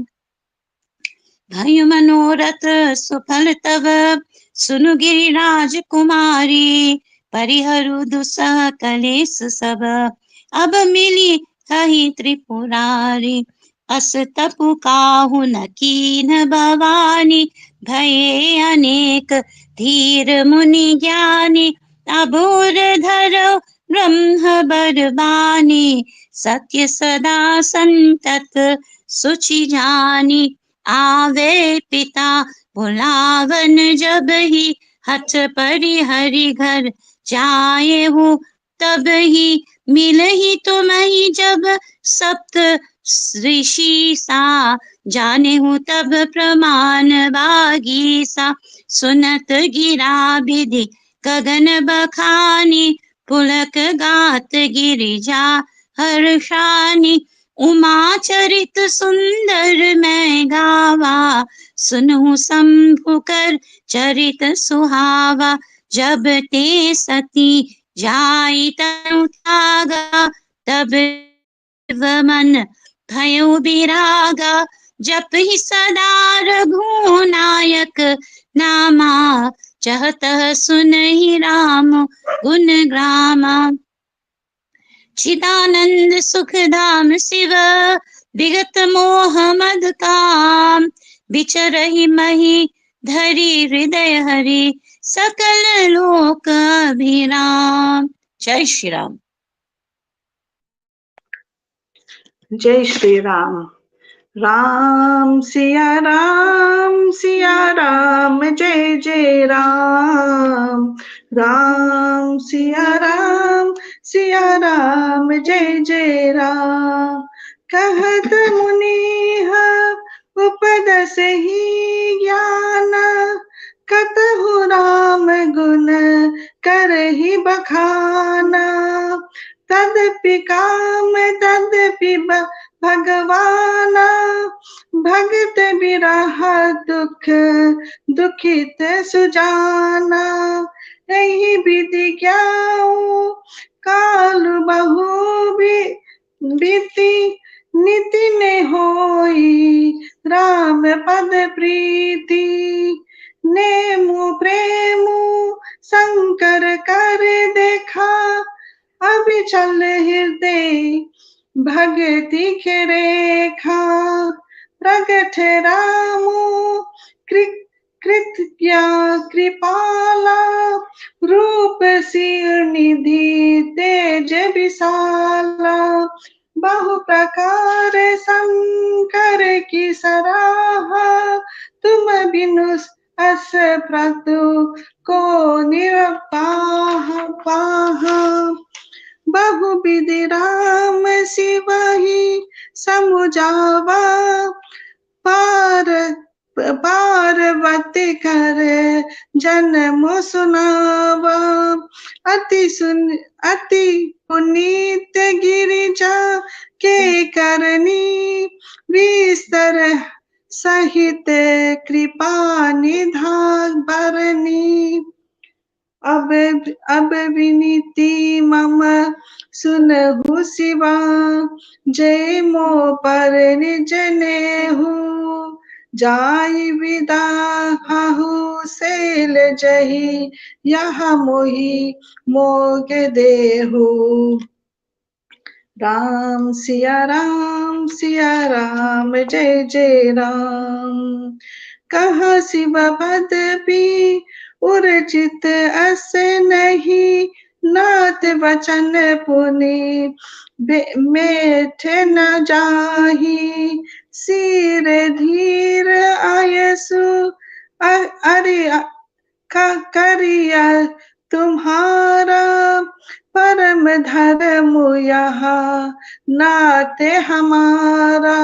भयो मनोरथ सुफल तब, सुनु गिरिराज कुमारी। परिहरु दुसह कलेस सब, अब मिली हहि त्रिपुरारी। अस तपु काहु न कीन भवानी, भये अनेक धीर मुनि ज्ञानी। अबोर धरो ब्रह्म बरबानी सत्य सदा संतत सुचि जानी आवे पिता बुलावन जब ही हठ परिहरि घर जाए हूँ तब ही मिल ही तुम ही जब सप्त ऋषि सा जाने हूँ तब प्रमाण बागी सा सुनत गिरा विधि गगन बखानी पुलक गात गिरिजा हर्षानी उमा चरित सुंदर मैं गावा सुनहु शंभु कर चरित सुहावा जब ते सती जाई तनु त्यागा तब शिव मन भयो बिरागा जप ही सदा रघुनायक नामा चहत सुनहि राम गुण ग्रामा चिदानंद सुख धाम शिव विगत मोह मद काम बिचरहि मही धरि हृदय हरि सकल लोक अभिराम। जय श्री राम। जय श्री राम। राम सिया राम जय जय राम। सिया राम जय जय राम। कहत मुनि उपद ही ज्ञान कतहु राम गुण करहि बखाना। तदपि काम तदपि भगवाना भगत बिरह दुख दुखित सुजाना। यही विधि ज्ञाऊ काल बहु बीती नीति ने होई राम पद प्रीति। नेमु प्रेमु शंकर कर देखा अविचल हृदय भगति के रेखा। प्रगट रामु कृत्या कृपाला रूप सिर निधि तेज विशाला। बहु प्रकार शंकर की सराहा तुम बिनु अस प्रतु को निरपाहा। बहुविधि राम शिवहि समुझावा पार पार्वती कर जन्म सुनावा। अति पुनीत गिरिजा के करनी विस्तर सहित कृपा निधान बरनी। अब विनीति मम सुनहु शिवा जय मो पर निज नेहु। जाई विदा हहु सेल जही यह मोहि मोग देहु। सिया राम जय जय राम। कहा शिव पदपि उर्जित अस नहीं नाथ वचन पुनि मेठ न जाही। सिर धीर आयसु अरि करिया तुम्हारा परम धर्म यहाँ नाते हमारा।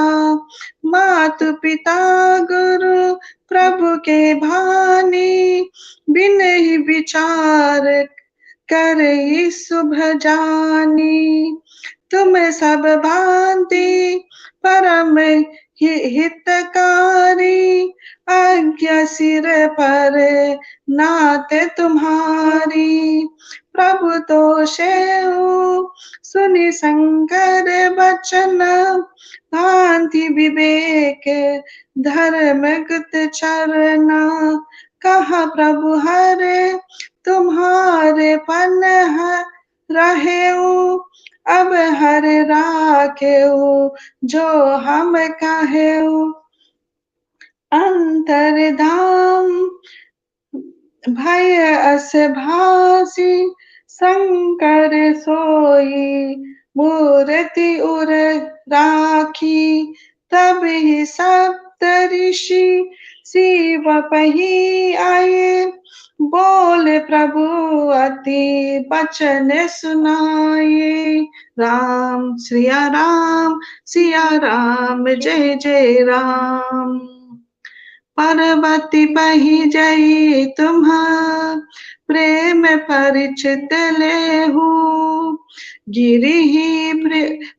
मातु पिता गुरु प्रभु के भानी बिन ही विचार कर शुभ जानी। तुम सब भांति परम हितकारी आज्ञा सिर पर नाते तुम्हारी। प्रभु तो सुनि शंकर बचन भांति विवेक धर्म गुत चरना। कहा प्रभु हरे तुम्हारे पन रहेऊ अब हर राखेऊ जो हम कहेऊ। अंतरधाम भय अस भासी शंकर सोई मूर्ति उर राखी। तब ही सप्त ऋषि शिव पही आए। बोले प्रभु अति बचन सुनाए। राम सिया राम जय जय राम। पार्वती बही जई तुम्हा प्रेम परिचित लेहू। गिरि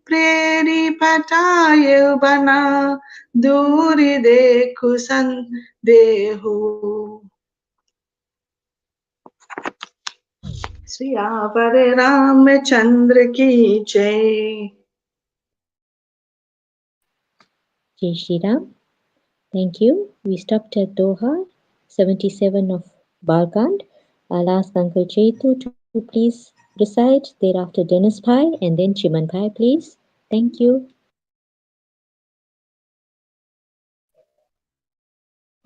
प्रेरी पटाय बना दूरी देखु संदेहू। सियावर रामचंद्र की जय। Jai Shri Ram. Thank you. We stopped at Doha 77 of Balkand. I'll ask Uncle Chetu to please recite, thereafter Dennis Bhai, and then Chiman Bhai, please. Thank you.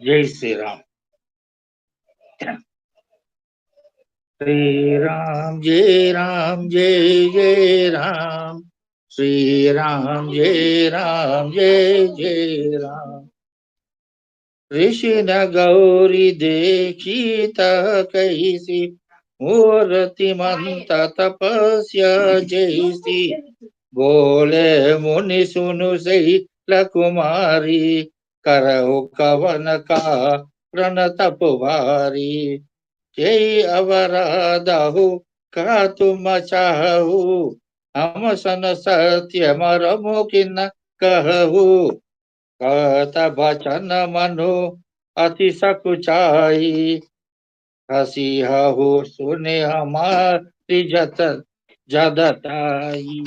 जय श्री राम। श्री राम जय राम जय जय राम। श्री राम जय राम जय जय राम। ऋषि न गौरी देखी कैसी मूर्ति मंत तपस्या जैसी। बोले मुनि सुनु सही लकुमारी करहु कवन का प्रण तप भारी। जय अवराधहु का तुम चाहु हम सन सत्य मरमु किन कहु। कहत बचन मनु अति सकुचाई हसी सुने हमारी जदताई।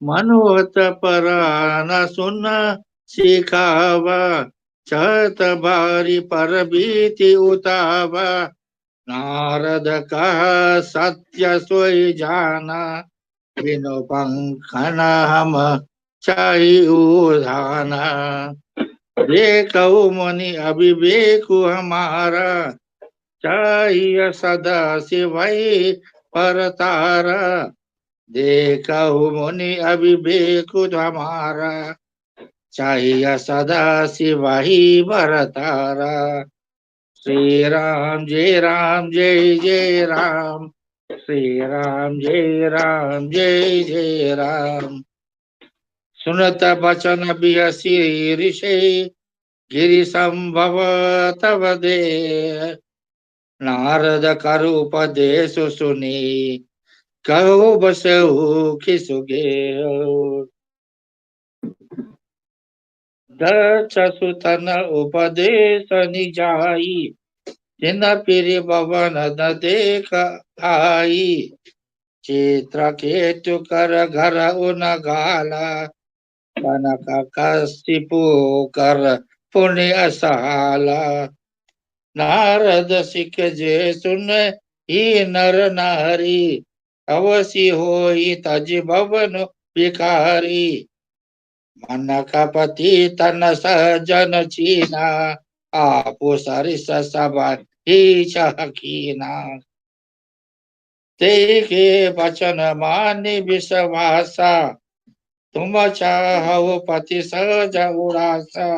मनोहत परान सुन सिखावा चहत बारी पर बीति उतावा। नारद का सत्य सोई जाना बिनु पंखन हम चाहि उधाना। देखो मुनि अविवेकु हमारा चाहिए सदा शिवई पर तारा। देखो मुनि अविवेकु हमारा चाहिए सदा शिवई पर तारा। श्री राम जय जय राम। श्री राम जय जय राम। सुनत बचन बिहसी ऋषि गिरि संभव तब दे। नारद करु उपदेश सुनी कहो बसहु खिसुगे। दक्ष सुतन उपदेश निजाई जिन पिरि भवन न देख आई। चित्र केतु कर घर उन गाला कनक कशिपु कर पुण्य असहाला। नारद सिख जे सुन ही नर नारी अवसी होई तज भवन भिखारी। मन कपति तन सजन चीना आपु सरिस सब ही चकीना। ते के वचन मानि विश्वासा तुम चाहु पति सहज उड़ासा।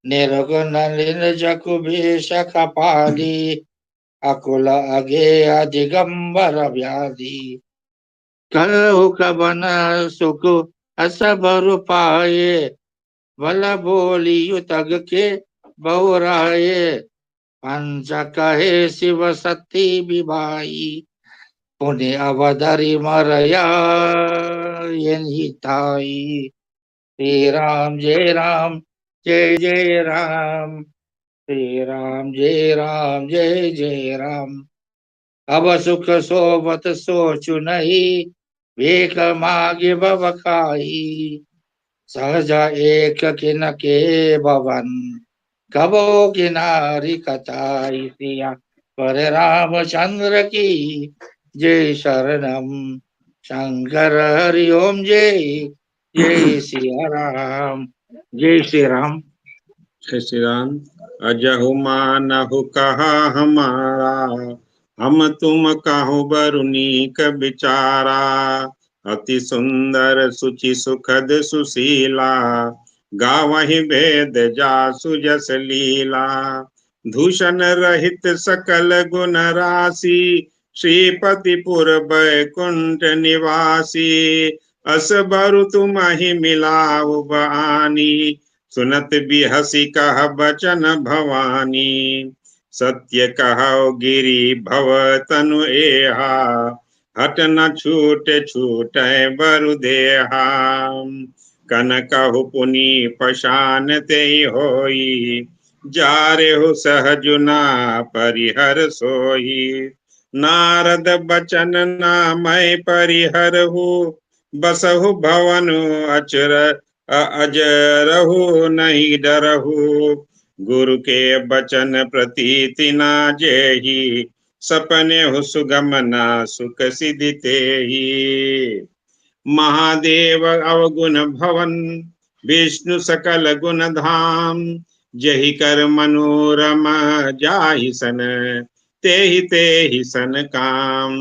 निर्गुण निर्जकु भेष कपाली अकुल अगे दिगंबर व्याधि। कहु कवन सुख असबर पाए बल बोलियु तग के बहुराए। पंच कहे शिव सती विभाई पुण्य अवधरि मरया हिताई। श्री राम जय जय राम। श्री राम जय जय राम। अब सुख सोबत सोचु नहीं भीख मागे भव खाई। सहज एक किन के भवन कबो किनारी कताई। सिया पर रामचंद्र की जय शरणम। शंकर हरि ओम जय सिया राम। जय श्री राम। जय श्री राम। अजहु मानहु कहा हमारा हम तुम काहू बरुनीक बिचारा, अति सुंदर सुचि सुखद सुशीला, गावहि वेद जासु जस लीला। दूषण रहित सकल गुण राशि, श्रीपति पुर बैकुंठ निवासी। अस बरु तुम्हि मिलाऊ बआनी, सुनत बिहसी कह बचन भवानी। सत्य कहो गिरि भव तनु एहा, हट न छूट छूट बरु देहा। कन कहु पुनि पशान ते होई, जारे हो सहजुना परिहर सोई। नारद बचन ना मैं परिहरहु, बसहु भवन अचर अजरहु नहीं डरहु। गुरु के बचन प्रतीति ना जेहि, सपने हो सुगम ना सुख सिद्धि तेहि। महादेव अवगुण भवन, विष्णु सकल गुण धाम। जहि कर मनोरम जाहि सन, तेहि तेहि सन काम।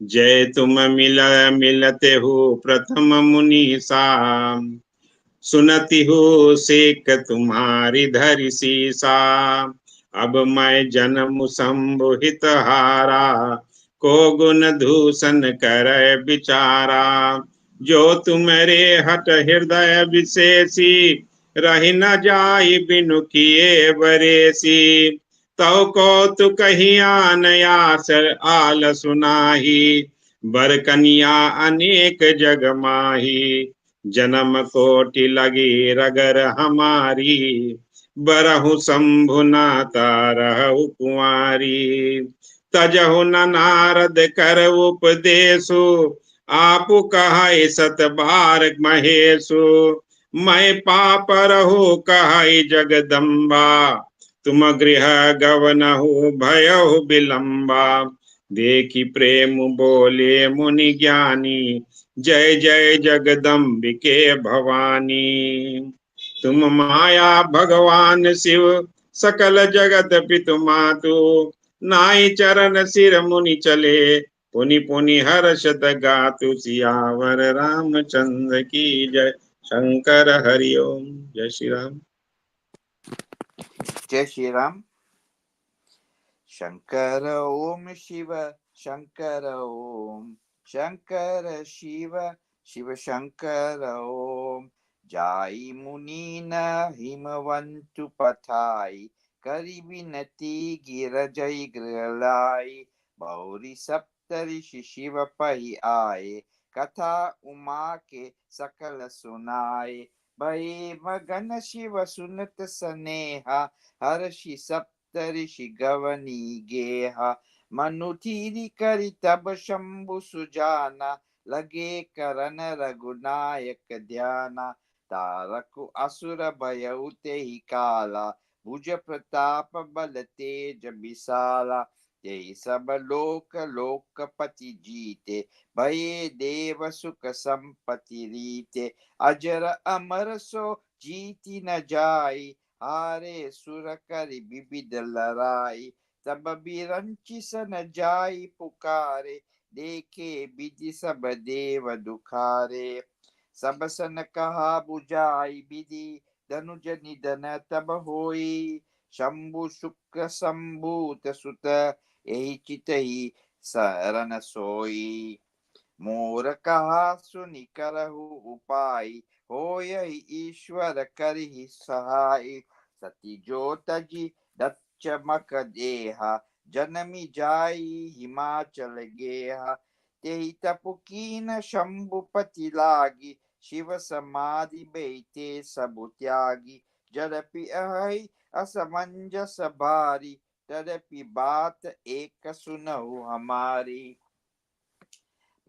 जय तुम मिलते हो प्रथम मुनीसा, सुनती हो सेक तुम्हारी धरि सीसा। अब मैं जन्म संबुहित हारा, को गुण दूषण कर बिचारा। जो तुम्हारे हट हृदय विशेषी, रही न जाई बिनु किए बरेसी। तव को तु कही आन आस आल सुनाही, बर कन्या अनेक जग माही। जन्म कोटि लगी रगर हमारी, बरहु शंभु नाता रहु कुंवारी। तजहु न नारद कर उपदेशु, आपु कहाई सत बार महेशु। मैं पाप रहु कहाई जगदम्बा, तुम गृह गवनहु भयहु विलंबा। देखी प्रेम बोले मुनि ज्ञानी, जय जय जगदम्बिके भवानी। तुम माया भगवान शिव, सकल जगत पितु मातु। नाई चरण सिर मुनि चले, पुनि पुनि हर्षत गातु। सियावर रामचंद्र की जय, शंकर हरि ओम। जय श्री राम। जय श्री राम। शंकर ओम शिव शंकर ओम, शंकर शिव शिव शंकर ओम। जाई मुनि न हिमवंतु पठाई, करी विनती गिरजई गृहलाई। बहुरी सप्त ऋषि शिव पही आए, कथा उमा के सकल सुनाए। भये मगन शिव सुनत सनेहा, हर्षि सप्त ऋषि गवनी गेहा। मनु थीरी करी तब शंभु सुजाना, लगे करन रघुनायक ध्याना। तारक असुर भय तेहि काला, भुज प्रताप बल तेज विशाला। तेहि सब लोक लोकपति जीते, भये देव सुख संपति रीते। अजर अमर सो जीति न जाई, हारे सुर करि विविध लड़ाई। तब बिरंचि सन जाई पुकारे, देखे विधि सब देव दुखारे। सब सन कहा बुझाई विधि, धनुज निधन तब होई। शंभु शुक्र संभूत सुत, यही चितहि शरण सोई। मोर कहा सुनि करहु उपाय, होय ईश्वर करिहि सहाय। सती जो तजी दच्चमक देहा, जनमी जाई हिमाचल गेहा। तेहि तपु कीन शंभुपति लागी, शिव समाधि बैठे सबु त्यागी। जदपि अहि असमंजस भारी, तदपि बात एक सुनहु हमारी।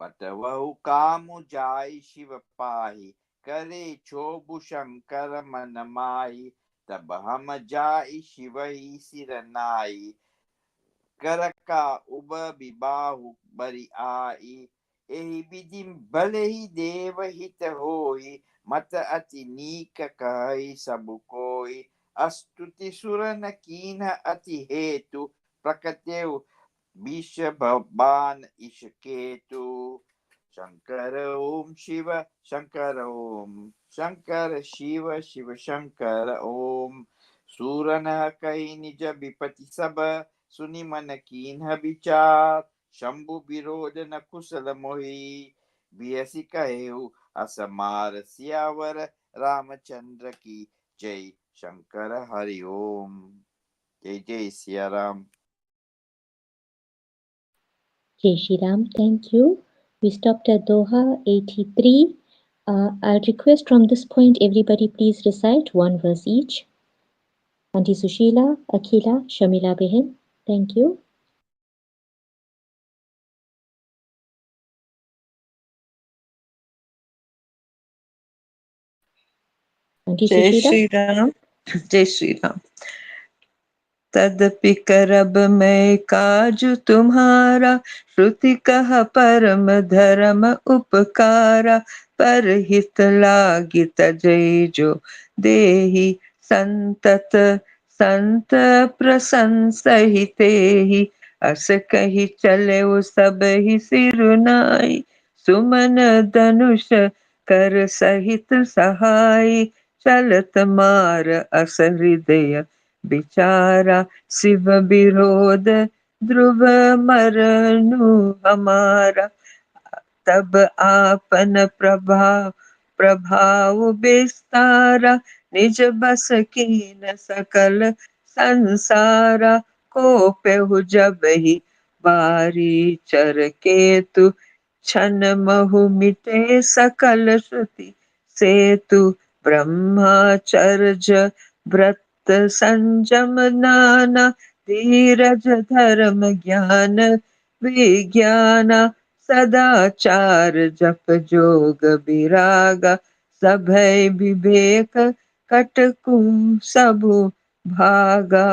बटवहु कामु जाई शिव पाहि, करे क्षोभु शंकर मन माही। तब हम जाई शिव ही सिर नाई, कर का उब विबाहु बरि आई। एहि विधि भले ही देव हित होई, मत अति नीक कहि सब कोई। अस्तुति सुर न कीन अति हेतु, प्रकटेउ विषभवान इषकेतु शंकर ओम शिव शंकर ओम शंकर शिव शिव शंकर ओम सूरन कई निज विपति सब सुनि मन कीन्ह विचार शंभु विरोध न कुशल मोहि बियसि कहेउ असमार सियावर रामचंद्र की जय शंकर हरि ओम। जय जय Siya Ram. Jai Shri Ram, thank you. We stopped at Doha 83. I'll request from this point everybody please recite one verse each. Auntie Sushila, Akhila, Shamila Behin. Thank you. Auntie जय Sushila. श्री राम। जय श्री राम। तदपि करब मैं काजु तुम्हारा, श्रुति कहा परम धर्म उपकारा, पर हित लागी तजै जो देहि संतत संत प्रसंसहिते ही, अस कही चले वो सब ही सिरुनाई, सुमन धनुष कर सहित सहाय, चलत मार अस हृदय बिचारा, शिव विरोध ध्रुव मरनु हमारा, तब आपन प्रभाव प्रभाव विस्तारा, निज बस कीन सकल संसारा, को पेहु जब ही बारी चर केतु, छन महु मिटे सकल श्रुति सेतु, ब्रह्मचर्य व्रत संयम नाना, धीरज धर्म ज्ञान विज्ञाना, सदाचार जप जोग विरागा, सभय विवेक कटकु सबु भागा,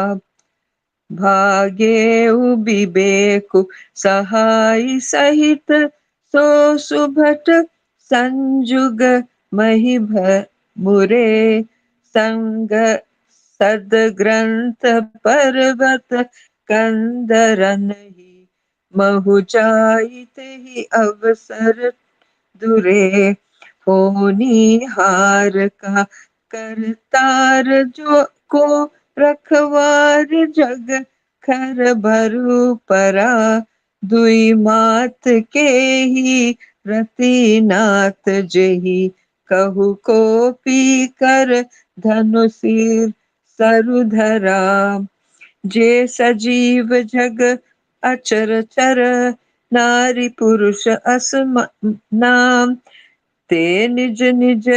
भागे विवेकु सहाय सहित, सो सुभट संजुग मही मुरे, संग सदग्रंथ पर्वत कंदरन ही, महु जाइत ही अवसर दुरे, होनिहार का करतार जो को रखवार, जग खर भरु परा, दुई मात के ही रतिनाथ जेहि, कहु को पी कर धनुषीर सरुधरा, जे सजीव जग अचर चर, नारी पुरुष असम नाम, ते निज निज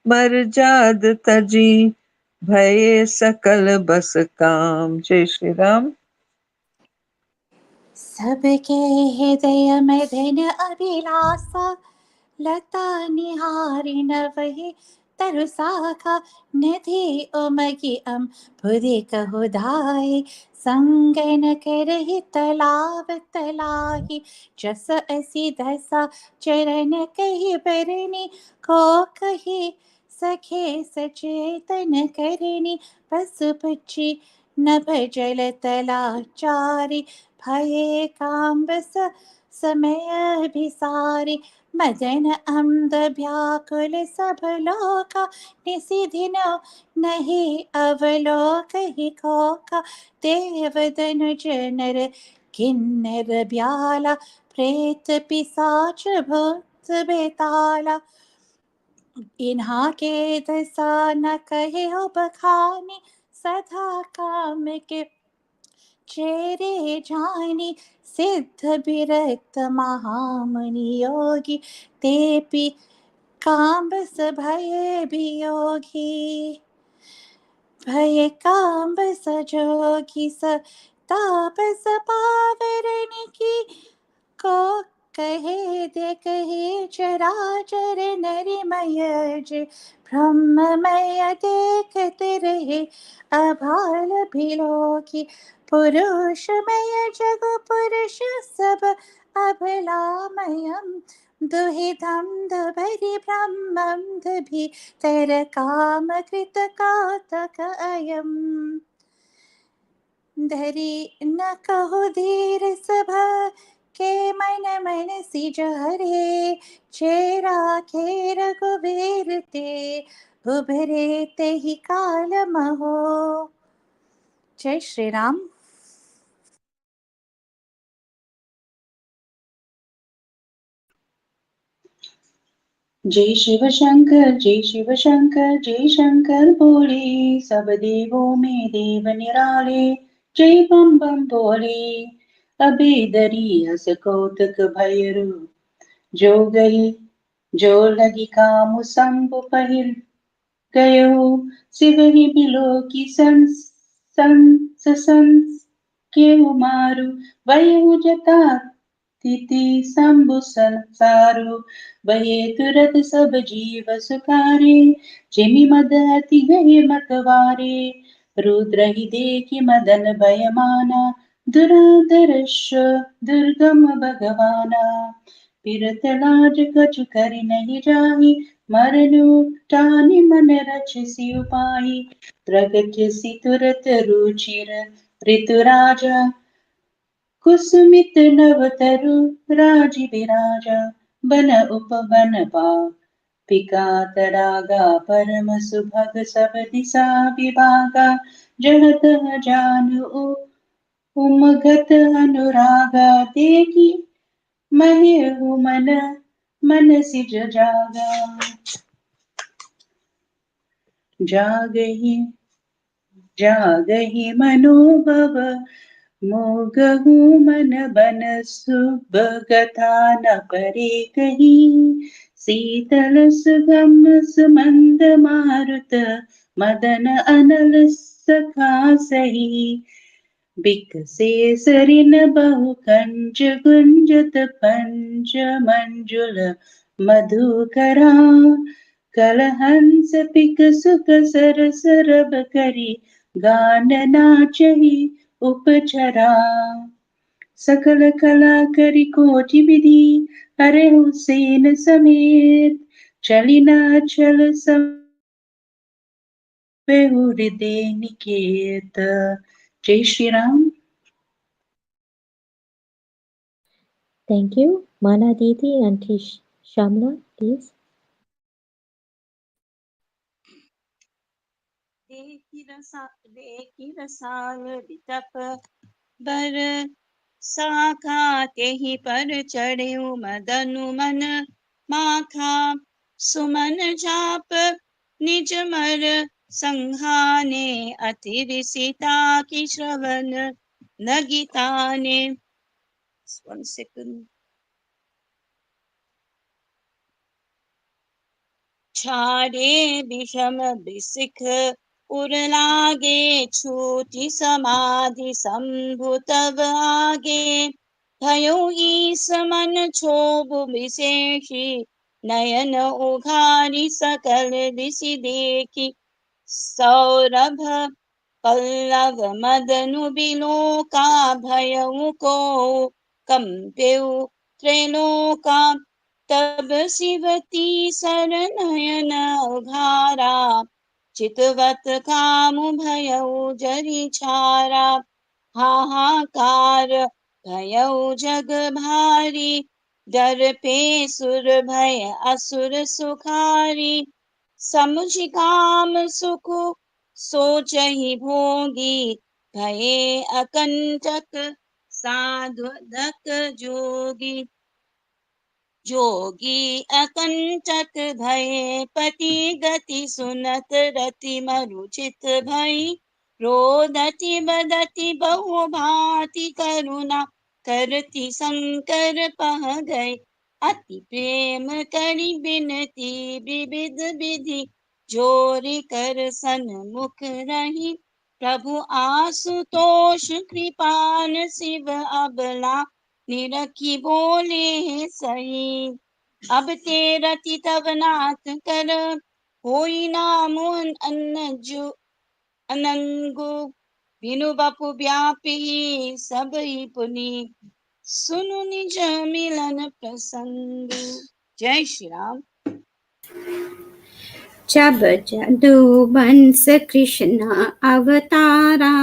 मर जाद तजी, भये सकल बस काम। जय श्री राम। सबके हृदय में धन अभिलाषा, लता निहारी न वही तरुसाखा, निधि उमगी बुधि कहु धाई, संग न करहि तलाव तलाही, जस असी दसा चरण कही बरनी, को कही सखे सचेतन करनी, पशु पक्षी नभ जल तलाचारी, भये काम्बस समय भिसारी, मदन अम्द व्याकुल सब लोका, निसिदिन नहीं अवलोक ही खोका, देव दनुज नर किन्नर ब्याला, प्रेत पिसाच भूत बेताला, इन्हा के दसा न कहे हो बखानी, सदा काम के चेरे जानी, सिद्ध विरक्त महामुनि योगी, तेपि काम्बस भये वियोगी, भय काम्बस जोगी स तापस पावरन की, को कहे दे कहे चराचर नरिमय जे, ब्रह्ममय देखत रहे अभाल भिलोकी, पुरुषमय जग पुरुष सब अबलामयम्, दुहिधं दुभरि ब्रह्मं दुभि तर काम कृत कातक अयम्, धरि न कहो धीर सभा सिज हरे चेरा खे रघुबीर ते उभरे ते ही काल महो। जय श्री राम। जय शिव शंकर जय शिव शंकर जय शंकर भोले, सब देवों में देव निराले, जय बम बम भोले। अबे दरी हस कौतक भैरू, जो गई जो लगी काम संभ पहिल गयो, शिव ही बिलो की संस के मारु, वयु जता तिथि शंभु संसारु, बहे तुरत सब जीव सुखारे, जिमि मद अति गए मतवारे, रुद्र ही देखि मदन भयमाना, दुराधर्ष दुर्गम भगवाना, फिरत लाज कछु करि नहीं जाहि, मरनु टानि मन रक्षसि उपाहि, प्रगति तुरत रुचिर ऋतु राजा, कुसुमित नवतरु राजि विराजा, बन उपवन पिका तडागा, परम सुभग सब दिशा विभागा, जह तह जानु उमगत अनुरागा, देखी महिहु मन सिज जागा, जागहि मनोभव मोगहु मन बन सुभगता न परे कही, शीतल सुगम सुमंद मारुत मदन अनल सखा सही, बिकसे सरिन बहु कंज गुंजत पंच मंजुल मधुकरा, कलहंस पिक सुख सर सरब करी, गान नाचहि उपचरा, सकल कला करी कोटि विधि, हरे हुसैन समेत चली ना चल बेहु हृदय निकेत। जय Shri Ram. Thank you. Mana Didi and Shamla, please. देखी रसाल बिटप बर साखा, तेहि पर चढ़्यु मदनु मन माखा, सुमन जाप निज मर संघाने, अति सीता की श्रवण न गीताने। 1 second. छाड़े विषम बिसिख उर लागे, छूटी समाधि शंभु तब आगे, भयो ईस मन क्षोभ विशेषी, नयन उघारी सकल दिशि देखी, सौरभ पल्लव मदनु बिलोका, भयउ को कंपेउ त्रैलोका, तब शिवती सरनयन उघारा, चितवत काम भयउ जरि छारा, हाहाकार भयउ जग भारी, डर पे सुर भय असुर सुखारी, समुझि काम सुख सोचहि भोगी, भये अकंटक साधुदक जोगी, जोगी अकंटक भये पति गति, सुनत रति मरुचित भई, रोदति बदति बहु भांति करुणा, करती शंकर पह गए, अति प्रेम करि बिनती विविध विधि, जोरि कर सन्मुख रही, प्रभु आशुतोष कृपान शिव अबला, निरखी बोले सही, अब ते रति तब नाथ कर, होई नाम अनंगु, बिनु बपु व्यापी सब ही पुनि, सुनु निज मिलन प्रसंग। जय श्री राम। जब जदुवंश कृष्ण अवतारा,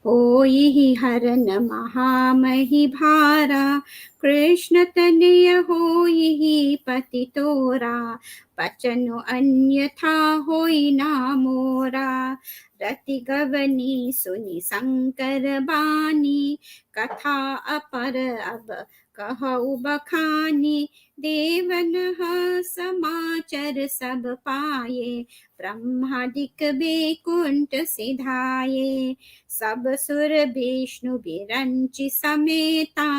होई ही हरन महामहि भारा, कृष्ण तनय होई ही पति तोरा, बचनु अन्यथा होई ना मोरा। रति गवनी सुनि शंकर बानी, कथा अपर अब कहु बखानी। देवन समाचर सब पाए, ब्रह्मादिक बेकुंठ सिधाये। सब सुर विष्णु बिरंचि समेता,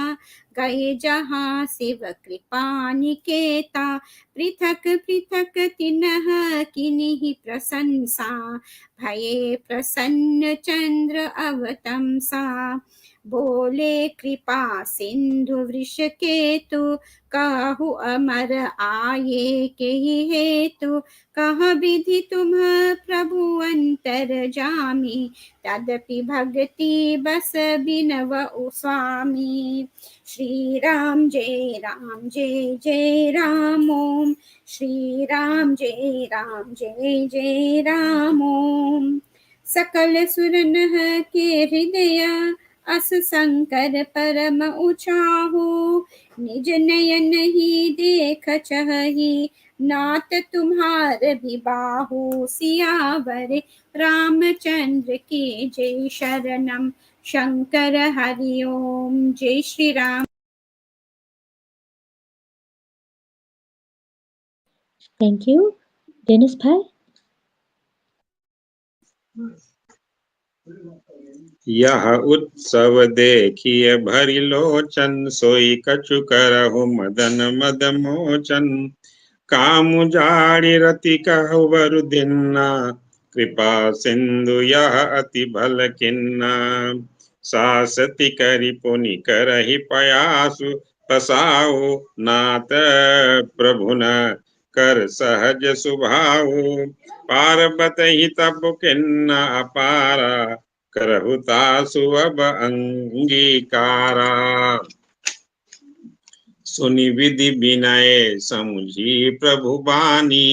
गए जहाँ शिव कृपा निकेता। पृथक पृथक तिन्ह किन्हीं प्रशंसा, भये प्रसन्न चंद्र अवतंसा। बोले कृपा सिंधु वृष केतु, काहू अमर आये के हेतु। कह विधि तुम प्रभु अंतर जामी, तदपि भगति बस बिनवउ स्वामी। श्री राम जय जय राम ओम, श्री राम जय जय राम ओम। सकल सुर नह के हृदय, अस शंकर परम उचाहु। निज नयन ही देख चही, नाथ तुम्हार बिबाहु। सियावर रामचंद्र की जय, शरणम शंकर हरि ओम। जय Shri Ram. Thank you. Dennis Bhai? यह उत्सव देखिए भरि लोचन, सोई कछु करहु मदन मद मोचन। कामु जाड़ि रति कहु वर दिन्ना, कृपा सिंधु यह अति भल किन्ना। सासति करि पुनि करहि पयासु, पसाऊ नाथ प्रभु न कर सहज सुभाऊ। पार्वती तब किन्ना अपारा, करहु तासु अब अंगीकारा। सुनि विधि विनय समुझी प्रभु बानी,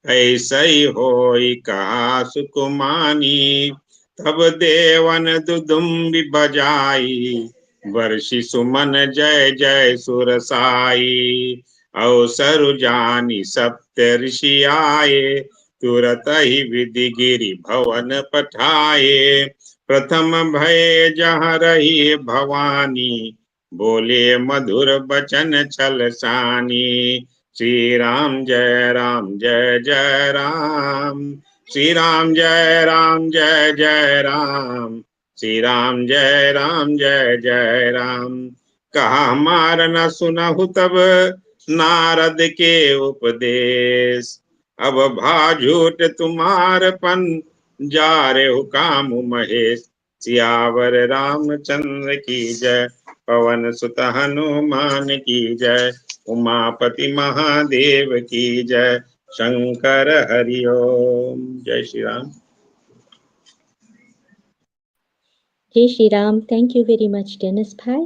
ऐसई होई कहा सुकुमानी। तब देवन दुदुम्बि बजाई, वर्षि सुमन जय जय सुरसाई। अवसरु जानि सप्त ऋषि आए, तुरत ही विधि गिरि भवन पठाए। प्रथम भय जहाँ रही भवानी, बोले मधुर बचन छल सानी। श्री राम जय जय राम, श्री राम जय राम, श्री राम जय राम। कहा हमार न सुनहु तब नारद के उपदेश, अब भाझूट तुम्हार पन जारे हो काम महेश। सियावर रामचंद्र की जय, पवन सुत हनुमान की जय। उमापति महादेव की जय, शंकर हरि ओम। जय Shri Ram. Jai Shri Ram. Thank you very much, Dennis Bhai.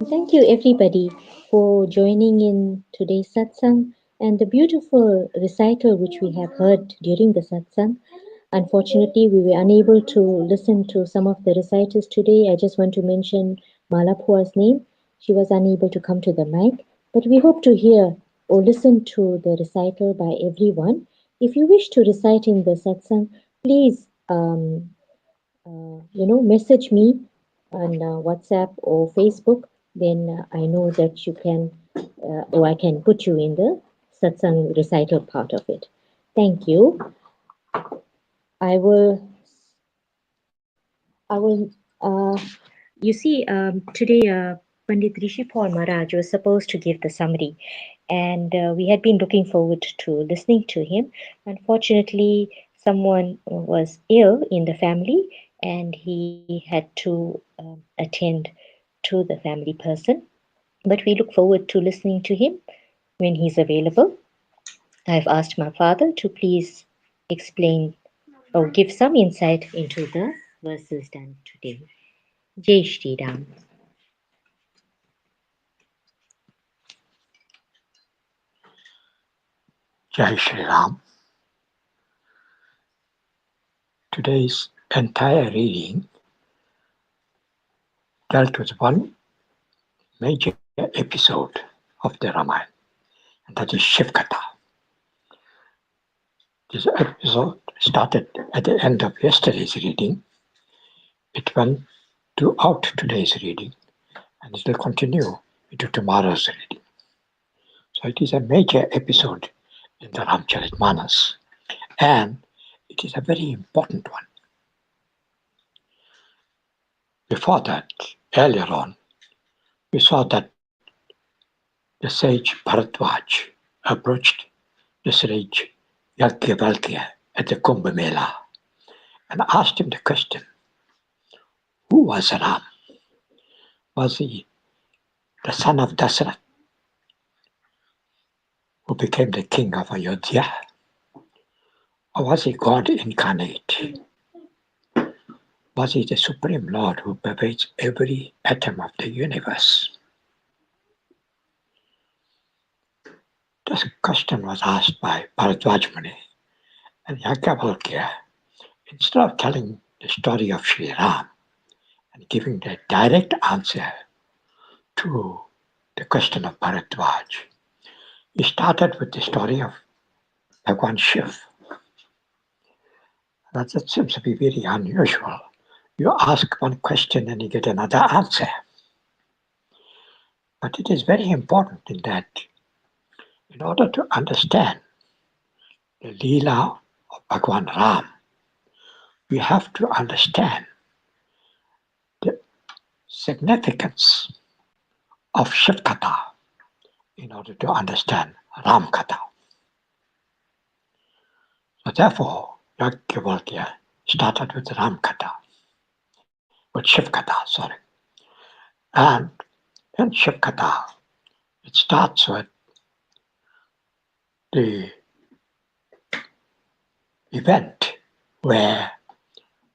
And thank you, everybody, for joining in today's satsang and the beautiful recital which we have heard during the satsang. Unfortunately, we were unable to listen to some of the reciters today. I just want to mention Malapua's name. She was unable to come to the mic, but we hope to hear or listen to the recital by everyone. If you wish to recite in the satsang, please message me on WhatsApp or Facebook. Then I know that you can, or I can put you in the satsang recital part of it. Thank you. I will, I will, you see, today Pandit Rishipal Maharaj was supposed to give the summary, and we had been looking forward to listening to him. Unfortunately, someone was ill in the family, and he had to attend to the family person. But we look forward to listening to him when he's available. I've asked my father to please explain or give some insight into the verses done today. Jai Shri Ram. Jai Shri Ram. Today's entire reading dealt with one major episode of the Ramayana, and that is Shivkata. This episode started at the end of yesterday's reading. It went throughout today's reading, and it will continue into tomorrow's reading. So it is a major episode in the Ramcharitmanas, and it is a very important one. Before that, earlier on, we saw that the sage Bharadwaj approached the sage Yajnavalkya at the Kumbh Mela and asked him the question, who was Ram? Was he the son of Dasarath, who became the king of Ayodhya? Or was he God incarnate? Was he the Supreme Lord who pervades every atom of the universe? This question was asked by Bharadwaj Muni, and Yajnavalkya, instead of telling the story of Sri Ram and giving the direct answer to the question of Bharadwaj, he started with the story of Bhagwan Shiv. That seems to be very unusual. You ask one question and you get another answer. But it is very important in that in order to understand the Leela of Bhagwan Ram, we have to understand the significance of Shiv Katha in order to understand Ram Katha. So therefore, Yajnavalkya started with Ram Katha, with Shiv Katha, sorry. And in Shiv Katha, it starts with the event where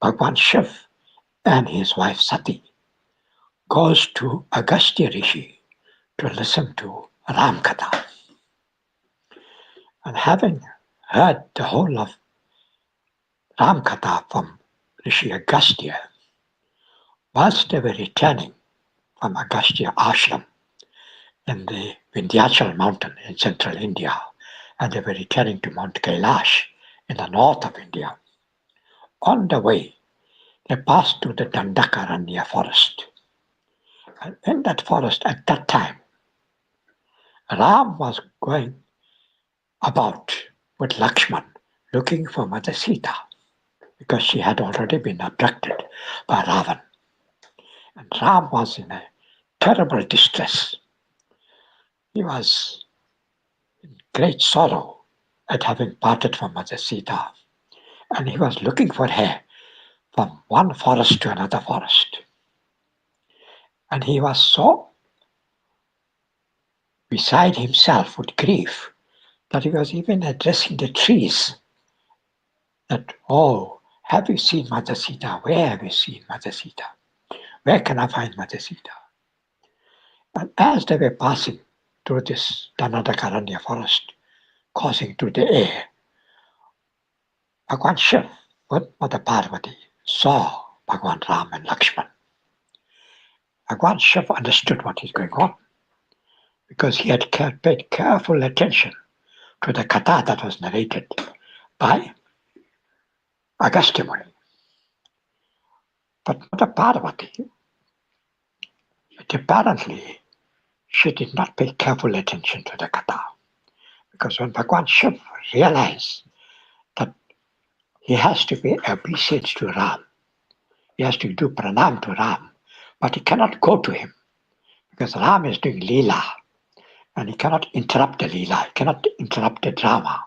Bhagwan Shiv and his wife Sati goes to Agastya Rishi to listen to Ram Katha. And having heard the whole of Ram Katha from Rishi Agastya, whilst they were returning from Agastya Ashram in the Vindhyachal mountain in central India, and they were returning to Mount Kailash in the north of India, on the way they passed through the Dandakaranya forest. And in that forest at that time, Ram was going about with Lakshman looking for Mother Sita because she had already been abducted by Ravan. And Ram was in a terrible distress. He was in great sorrow at having parted from Mother Sita, and he was looking for her from one forest to another forest. And he was so beside himself with grief that he was even addressing the trees that, oh, have you seen Mother Sita? Where have you seen Mother Sita? Where can I find Mother Sita? And as they were passing through this Danadakaranya forest, causing through the air, Bhagwan Shiv with Mother Parvati saw Bhagwan Ram and Lakshman. Bhagwan Shiv understood what is going on because he had paid careful attention to the katha that was narrated by Agastya Muni. But Mother Parvati, apparently, she did not pay careful attention to the katha, because when Bhagwan Shiv realized that he has to pay obeisance to Ram, he has to do pranam to Ram, but he cannot go to him because Ram is doing Leela and he cannot interrupt the Leela, he cannot interrupt the drama.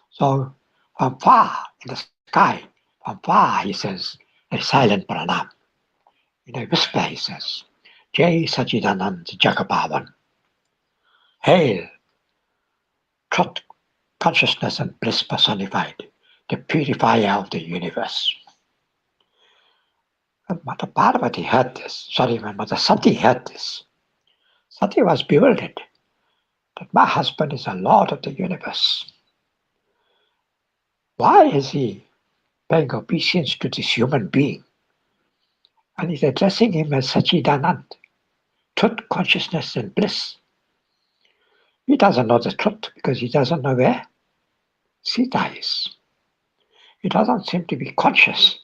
So from far in the sky, from far he says a silent pranam. In a whisper he says, Jai Sachidanand Jagapavan. Hail, truth, consciousness and bliss personified, the purifier of the universe. When Mother Parvati heard this, when Mother Sati heard this, Sati was bewildered that my husband is a lord of the universe. Why is he paying obeisance to this human being? And he's addressing him as Sachidanand, truth, consciousness, and bliss. He doesn't know the truth because he doesn't know where Sita is. He doesn't seem to be conscious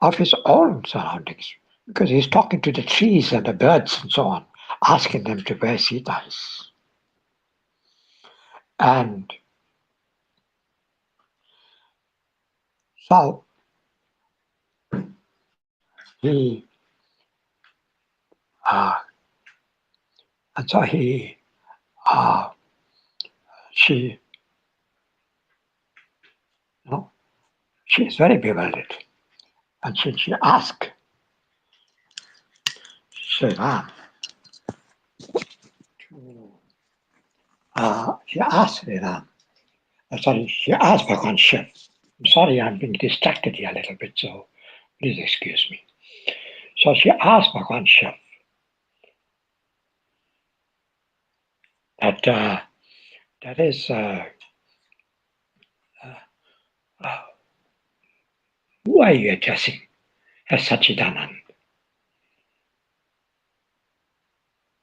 of his own surroundings because he's talking to the trees and the birds and so on, asking them to where Sita is. And so he, uh, and so he, she, you know, she is very bewildered. And she asked Sri Ram to, she asked Sri Ram, she asked Bhagwan Shiv. I'm sorry, I'm being distracted here a little bit, so please excuse me. So she asked Bhagwan Shiv that that is, who are you addressing as Sachidanand?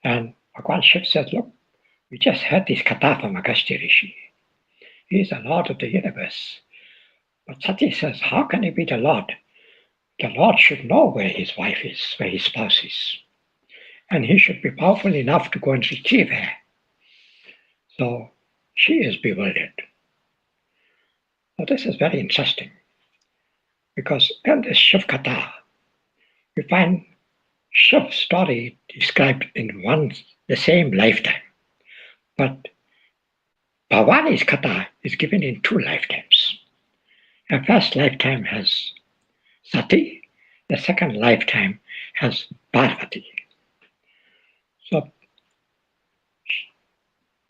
And Bhagwan Shiv said, look, we just heard this katha from Agastya Rishi. He is the Lord of the universe. But Sati says, how can he be the Lord? The Lord should know where his wife is, where his spouse is. And he should be powerful enough to go and retrieve her. So she is bewildered. Now this is very interesting because in this Shiv Katha, we find Shiv's story described in the same lifetime. But Bhavani's Katha is given in 2 lifetimes. Her first lifetime has Sati, the second lifetime has Parvati. So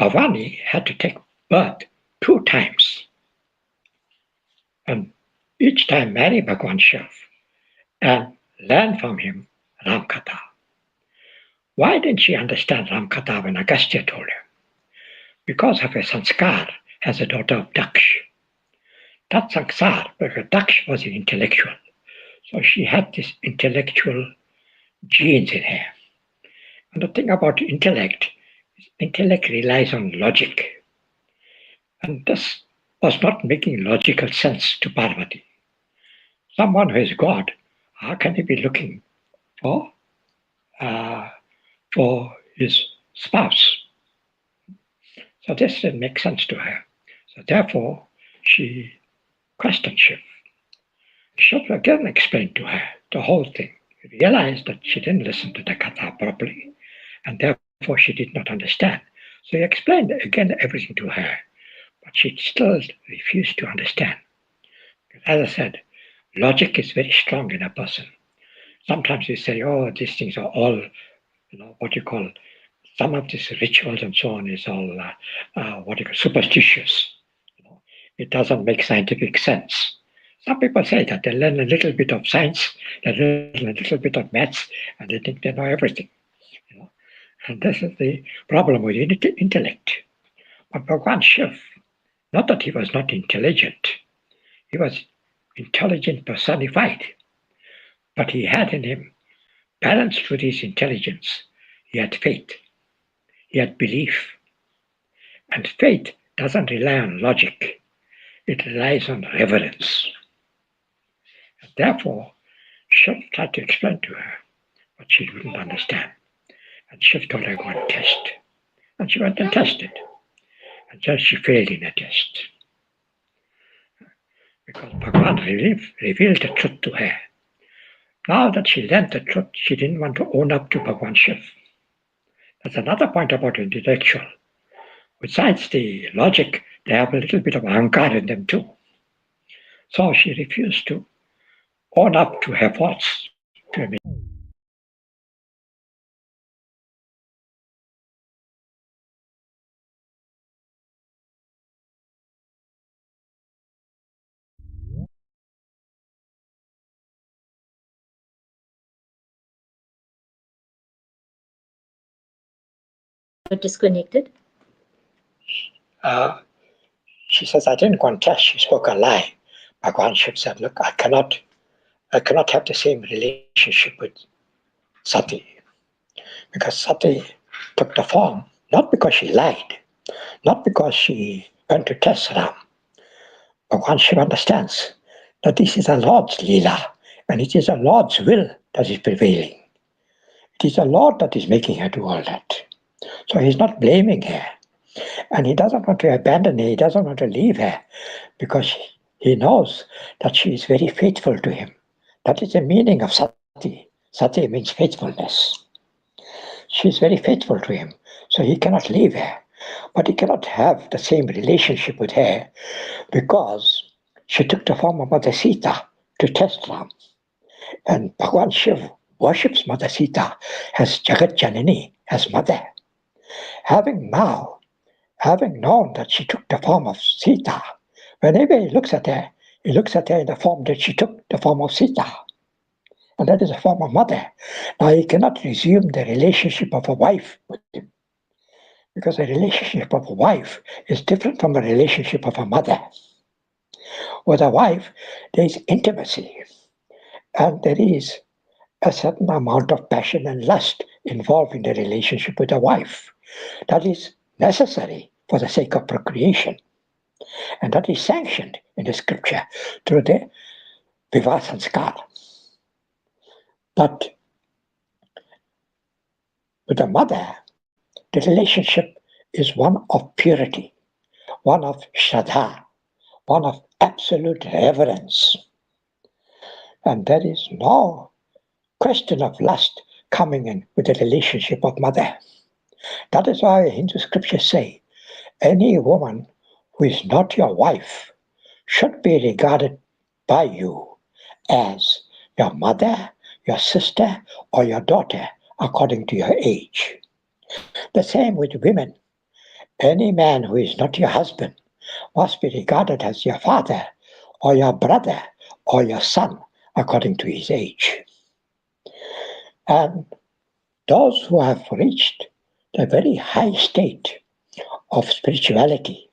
Bhavani had to take birth 2 times and each time marry Bhagwan Shiv and learn from him Ramkatha. Why didn't she understand Ramkatha when Agastya told her? Because of her sanskar as a daughter of Daksh. That sanskar, because Daksh was an intellectual. So she had this intellectual genes in her. And the thing about intellect relies on logic. And this was not making logical sense to Parvati. Someone who is God, how can he be looking for his spouse? So this didn't make sense to her. So therefore, she questioned Shiv. Shiv again explained to her the whole thing. He realized that she didn't listen to the katha properly, and therefore she did not understand. So he explained again everything to her, but she still refused to understand. As I said, logic is very strong in a person. Sometimes we say, oh, these things are all, what you call, some of these rituals and so on is all, superstitious. It doesn't make scientific sense. Some people say that they learn a little bit of science, they learn a little bit of maths, and they think they know everything. And this is the problem with intellect. But Bhagwan Shiv, not that he was not intelligent, he was intelligent personified, but he had in him, balanced with his intelligence, he had faith, he had belief. And faith doesn't rely on logic, it relies on reverence. And therefore, Shiv tried to explain to her, but she wouldn't understand. And Shiv told her, go and test. And she went and tested. And then she failed in a test. Because Bhagavan revealed the truth to her. Now that she learned the truth, she didn't want to own up to Bhagwan Shiv. That's another point about intellectual. Besides the logic, they have a little bit of ahankar in them too. So she refused to own up to her faults to him. Disconnected. She says, I didn't contest. She spoke a lie. Bhagwan Shiv said, look, I cannot cannot have the same relationship with Sati, because Sati took the form not because she lied, not because she went to test Ram, but once she understands that this is the Lord's Leela, and it is the Lord's will that is prevailing. It is the Lord that is making her do all that. So he's not blaming her. And he doesn't want to abandon her, he doesn't want to leave her, because he knows that she is very faithful to him. That is the meaning of Sati. Sati means faithfulness. She is very faithful to him, so he cannot leave her. But he cannot have the same relationship with her because she took the form of Mother Sita to test Ram. And Bhagwan Shiv worships Mother Sita as Jagat Janani, as mother. Having known that she took the form of Sita, whenever he looks at her in the form that she took, the form of Sita. And that is a form of mother. Now he cannot resume the relationship of a wife with him, because the relationship of a wife is different from the relationship of a mother. With a wife, there is intimacy, and there is a certain amount of passion and lust involved in the relationship with a wife. That is necessary for the sake of procreation. And that is sanctioned in the scripture through the Vivah Sanskar. But with a mother, the relationship is one of purity, one of shraddha, one of absolute reverence. And there is no question of lust coming in with the relationship of mother. That is why Hindu scriptures say, any woman who is not your wife should be regarded by you as your mother, your sister, or your daughter, according to your age. The same with women. Any man who is not your husband must be regarded as your father, or your brother, or your son, according to his age. And those who have reached the very high state of spirituality,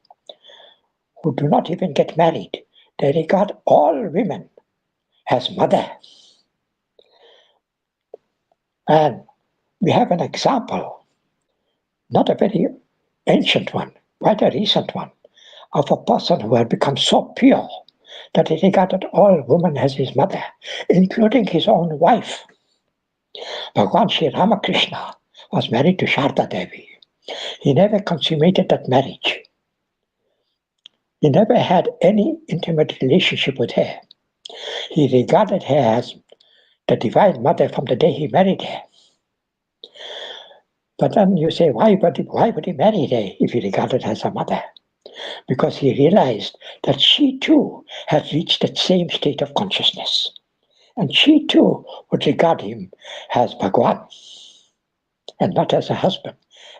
who do not even get married, they regard all women as mother. And we have an example, not a very ancient one, quite a recent one, of a person who had become so pure that he regarded all women as his mother, including his own wife. Bhagwan Sri Ramakrishna was married to Sharda Devi. He never consummated that marriage. He never had any intimate relationship with her. He regarded her as the Divine Mother from the day he married her. But then you say, why would he marry her if he regarded her as a mother? Because he realized that she too had reached that same state of consciousness. And she too would regard him as Bhagwan and not as a husband.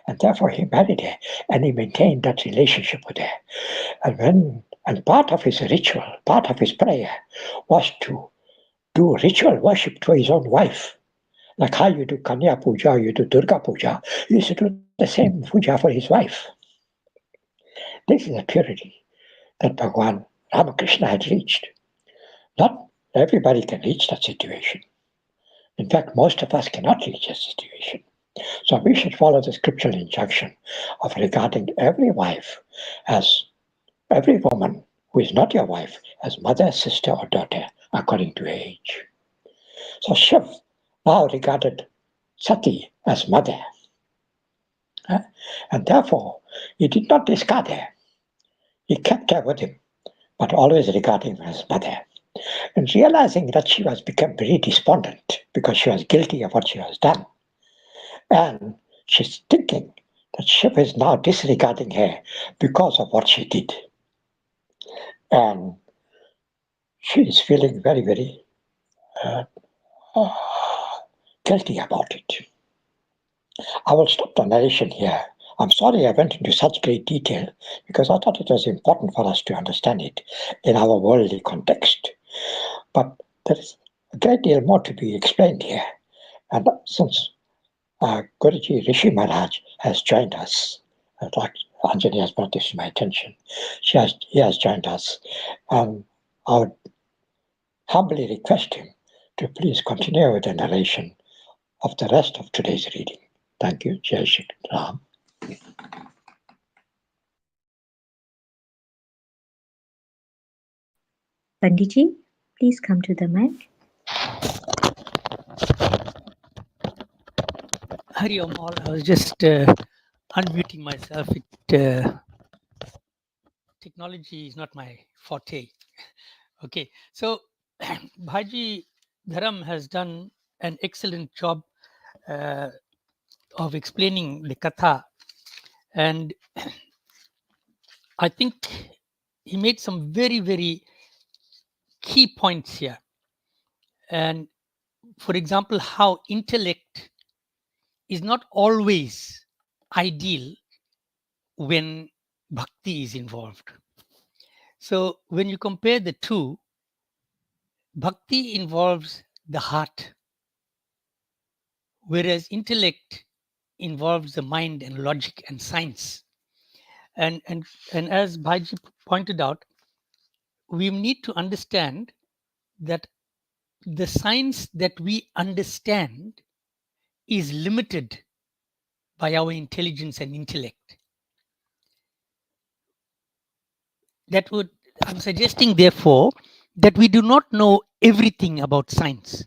And therefore he married her and he maintained that relationship with her. And part of his ritual, part of his prayer was to do ritual worship to his own wife. Like how you do Kanya Puja, you do Durga Puja, he used to do the same puja for his wife. This is the purity that Bhagwan Ramakrishna had reached. Not everybody can reach that situation. In fact, most of us cannot reach that situation. So we should follow the scriptural injunction of regarding every woman who is not your wife as mother, sister, or daughter, according to age. So Shiv now regarded Sati as mother. And therefore, he did not discard her. He kept her with him, but always regarding her as mother. And realizing that she was become very despondent because she was guilty of what she has done. And she's thinking that Shiv is now disregarding her because of what she did. And she is feeling very, very guilty about it. I will stop the narration here. I'm sorry I went into such great detail because I thought it was important for us to understand it in our worldly context. But there is a great deal more to be explained here. And since Guruji Rishi Maharaj has joined us, like Anjali has brought this to my attention, he has joined us. I would humbly request him to please continue with the narration of the rest of today's reading. Thank you. Jai Shri Ram. Panditji, please come to the mic. Hari Om all. I was just unmuting myself. Technology is not my forte. Okay, so Bhaji Dharam has done an excellent job of explaining the katha, and I think he made some very, very key points here. And for example, how intellect is not always ideal when bhakti is involved. So when you compare the two, bhakti involves the heart, whereas intellect involves the mind and logic and science. And as Bhaji pointed out, we need to understand that the science that we understand is limited by our intelligence and intellect. I'm suggesting, therefore, that we do not know everything about science.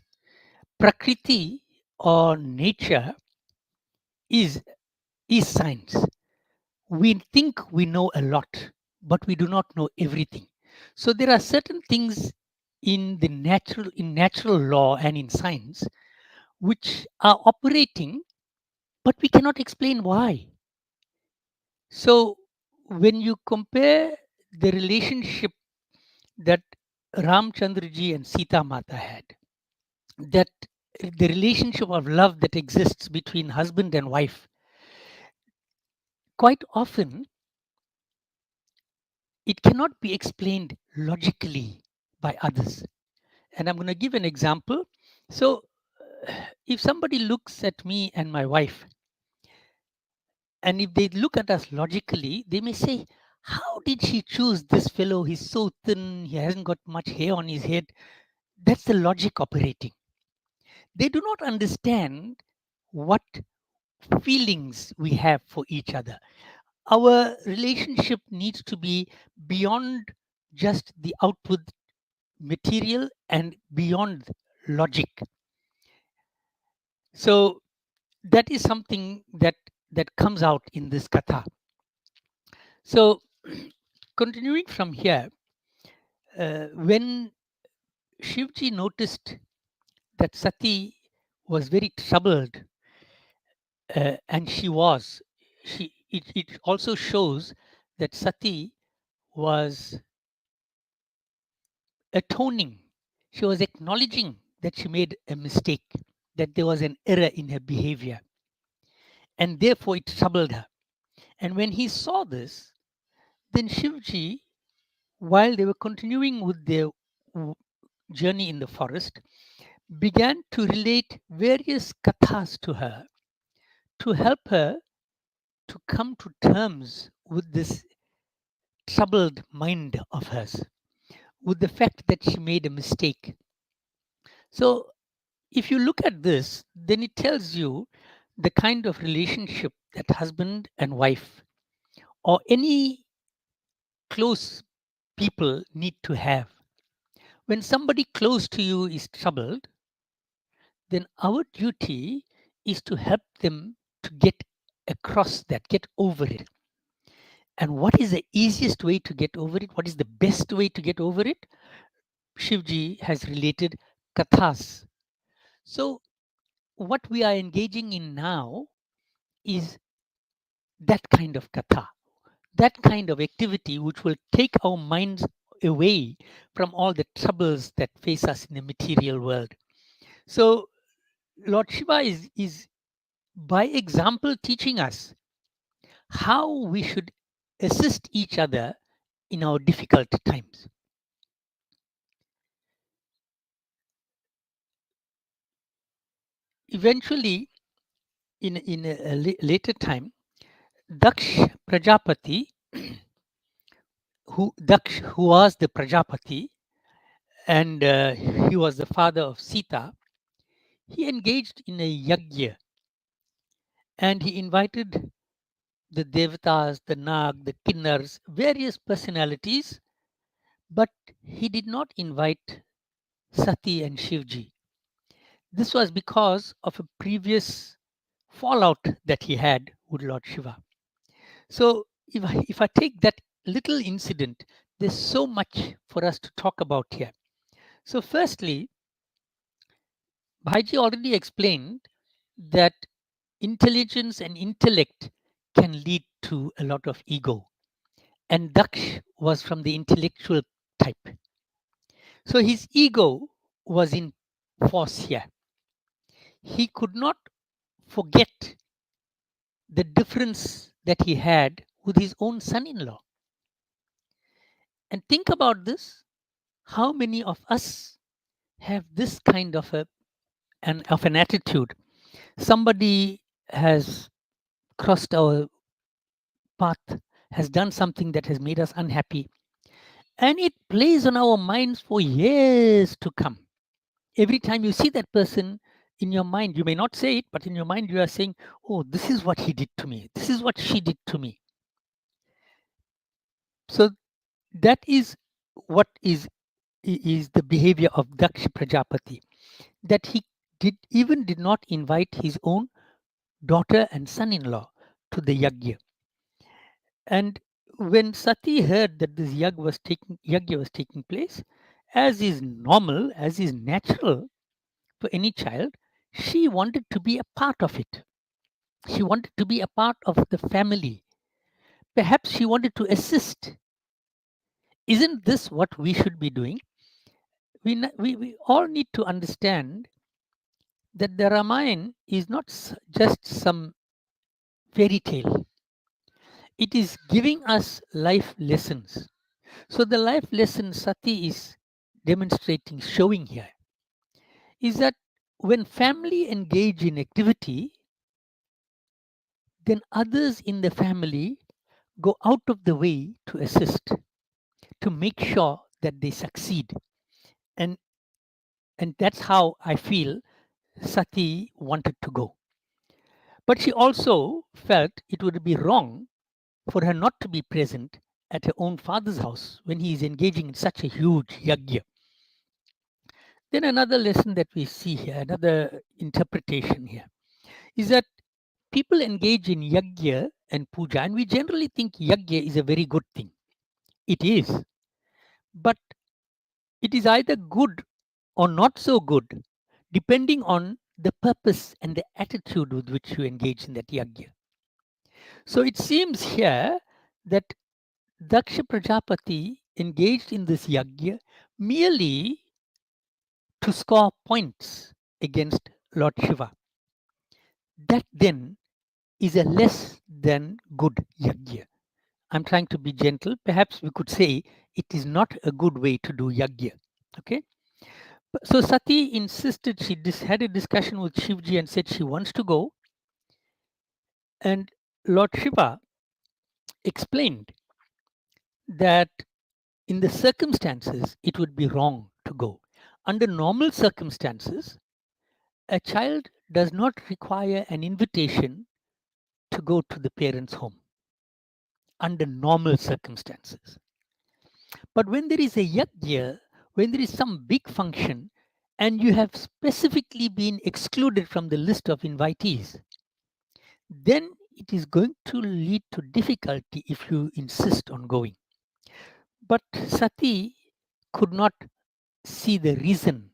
Prakriti or nature is science. We think we know a lot, but we do not know everything. So there are certain things in natural law and in science which are operating, but we cannot explain why. So when you compare the relationship that Ramchandraji and Sita Mata had, that the relationship of love that exists between husband and wife, quite often it cannot be explained logically by others. And I'm going to give an example. So if somebody looks at me and my wife, and if they look at us logically, they may say, how did she choose this fellow? He's so thin, he hasn't got much hair on his head. That's the logic operating. They do not understand what feelings we have for each other. Our relationship needs to be beyond just the output material and beyond logic. So that is something that comes out in this katha. So continuing from here, when Shivji noticed that Sati was very troubled, and it also shows that Sati was atoning. She was acknowledging that she made a mistake, that there was an error in her behavior, and therefore it troubled her. And when he saw this, then Shivji, while they were continuing with their journey in the forest, began to relate various kathas to her to help her to come to terms with this troubled mind of hers, with the fact that she made a mistake. So if you look at this, then it tells you the kind of relationship that husband and wife or any close people need to have. When somebody close to you is troubled, then our duty is to help them to get across that, get over it. And what is the easiest way to get over it? What is the best way to get over it? Shivji has related kathas. So what we are engaging in now is that kind of katha, that kind of activity which will take our minds away from all the troubles that face us in the material world. So Lord Shiva is by example teaching us how we should assist each other in our difficult times. Eventually, in a later time, Daksh Prajapati, who was the Prajapati, and he was the father of Sita, he engaged in a yajna, and he invited the devatas, the nag, the kinnars, various personalities, but he did not invite Sati and Shivji. This was because of a previous fallout that he had with Lord Shiva. So if I take that little incident, there's so much for us to talk about here. So firstly, Bhaiji already explained that intelligence and intellect can lead to a lot of ego. And Daksh was from the intellectual type. So his ego was in force here. He could not forget the difference that he had with his own son in law. And think about this, how many of us have this kind of an attitude? Somebody has crossed our path, has done something that has made us unhappy, and it plays on our minds for years to come. Every time you see that person, in your mind, you may not say it, but in your mind you are saying, oh, this is what he did to me, this is what she did to me. So that is what is the behavior of Daksh Prajapati, that he did not invite his own daughter and son-in-law to the yajna. And when Sati heard that this yajna was taking place, as is normal, as is natural for any child, she wanted to be a part of it. She wanted to be a part of the family. Perhaps she wanted to assist. Isn't this what we should be doing? We all need to understand that the Ramayana is not just some fairy tale. It is giving us life lessons. So the life lesson Sati is demonstrating, showing here, is that when family engage in activity, then others in the family go out of the way to assist, to make sure that they succeed. And and that's how I feel Sati wanted to go. But she also felt it would be wrong for her not to be present at her own father's house when he is engaging in such a huge yajna. Then another lesson that we see here, another interpretation here, is that people engage in yajna and puja, and we generally think yajna is a very good thing. It is, but it is either good or not so good, depending on the purpose and the attitude with which you engage in that yajna. So it seems here that Daksha Prajapati engaged in this yajna merely to score points against Lord Shiva. That then is a less than good yajna. I'm trying to be gentle. Perhaps we could say it is not a good way to do yajna. Okay. So Sati insisted, she had a discussion with Shivji and said she wants to go. And Lord Shiva explained that in the circumstances, it would be wrong to go. Under normal circumstances, a child does not require an invitation to go to the parents' home under normal circumstances. But when there is a yajna, when there is some big function, and you have specifically been excluded from the list of invitees, then it is going to lead to difficulty if you insist on going. But Sati could not see the reason.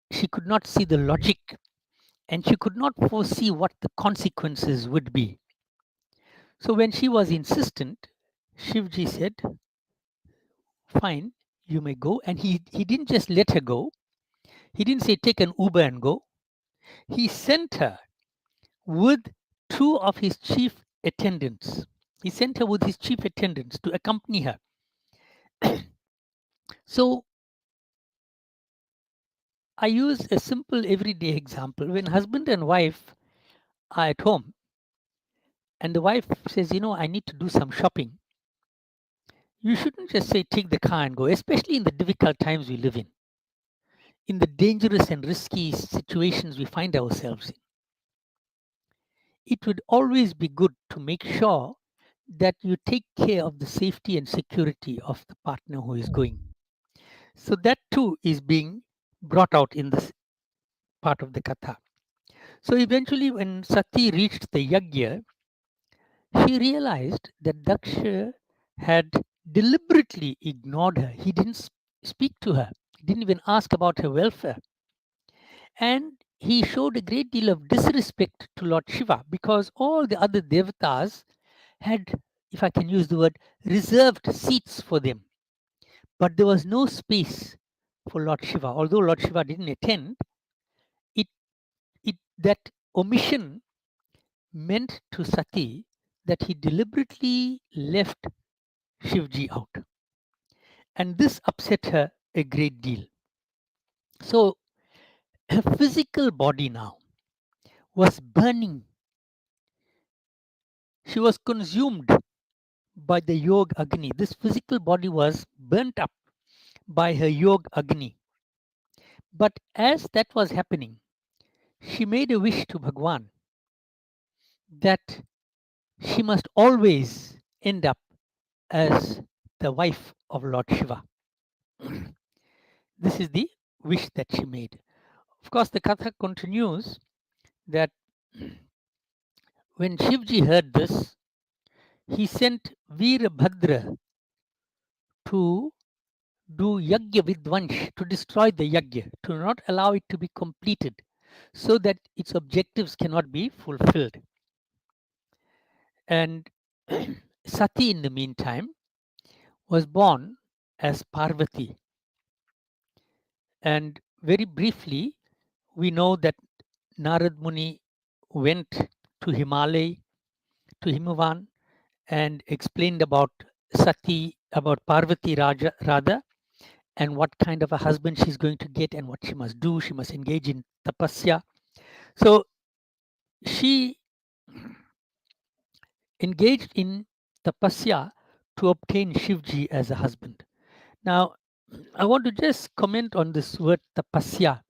She could not see the logic, and she could not foresee what the consequences would be. So when she was insistent, Shivji said, fine, you may go. And he didn't just let her go. He didn't say take an Uber and go. He sent her with two of his chief attendants. He sent her with his chief attendants to accompany her. So I use a simple everyday example. When husband and wife are at home and the wife says, I need to do some shopping. You shouldn't just say take the car and go, especially in the difficult times we live in the dangerous and risky situations we find ourselves in. It would always be good to make sure that you take care of the safety and security of the partner who is going. So that too is being brought out in this part of the katha. So eventually, when Sati reached the yajna, she realized that Daksha had deliberately ignored her. He didn't speak to her, he didn't even ask about her welfare. And he showed a great deal of disrespect to Lord Shiva because all the other devatas had, if I can use the word, reserved seats for them. But there was no space for Lord Shiva. Although Lord Shiva didn't attend, it, that omission meant to Sati that he deliberately left Shivji out. And this upset her a great deal. So her physical body now was burning. She was consumed by the Yog Agni. This physical body was burnt up by her Yog Agni. But as that was happening, she made a wish to Bhagwan that she must always end up as the wife of Lord Shiva. This is the wish that she made. Of course, the Katha continues that when Shivji heard this, he sent Veerabhadra to do yajna vidvansh, to destroy the yajna, to not allow it to be completed, so that its objectives cannot be fulfilled. And Sati, in the meantime, was born as Parvati. And very briefly, we know that Narad Muni went to Himalaya, to Himavan, and explained about Sati, about Parvati Raja, Radha, and what kind of a husband she's going to get and what she must do. She must engage in tapasya. So she engaged in tapasya to obtain Shivji as a husband. Now, I want to just comment on this word tapasya.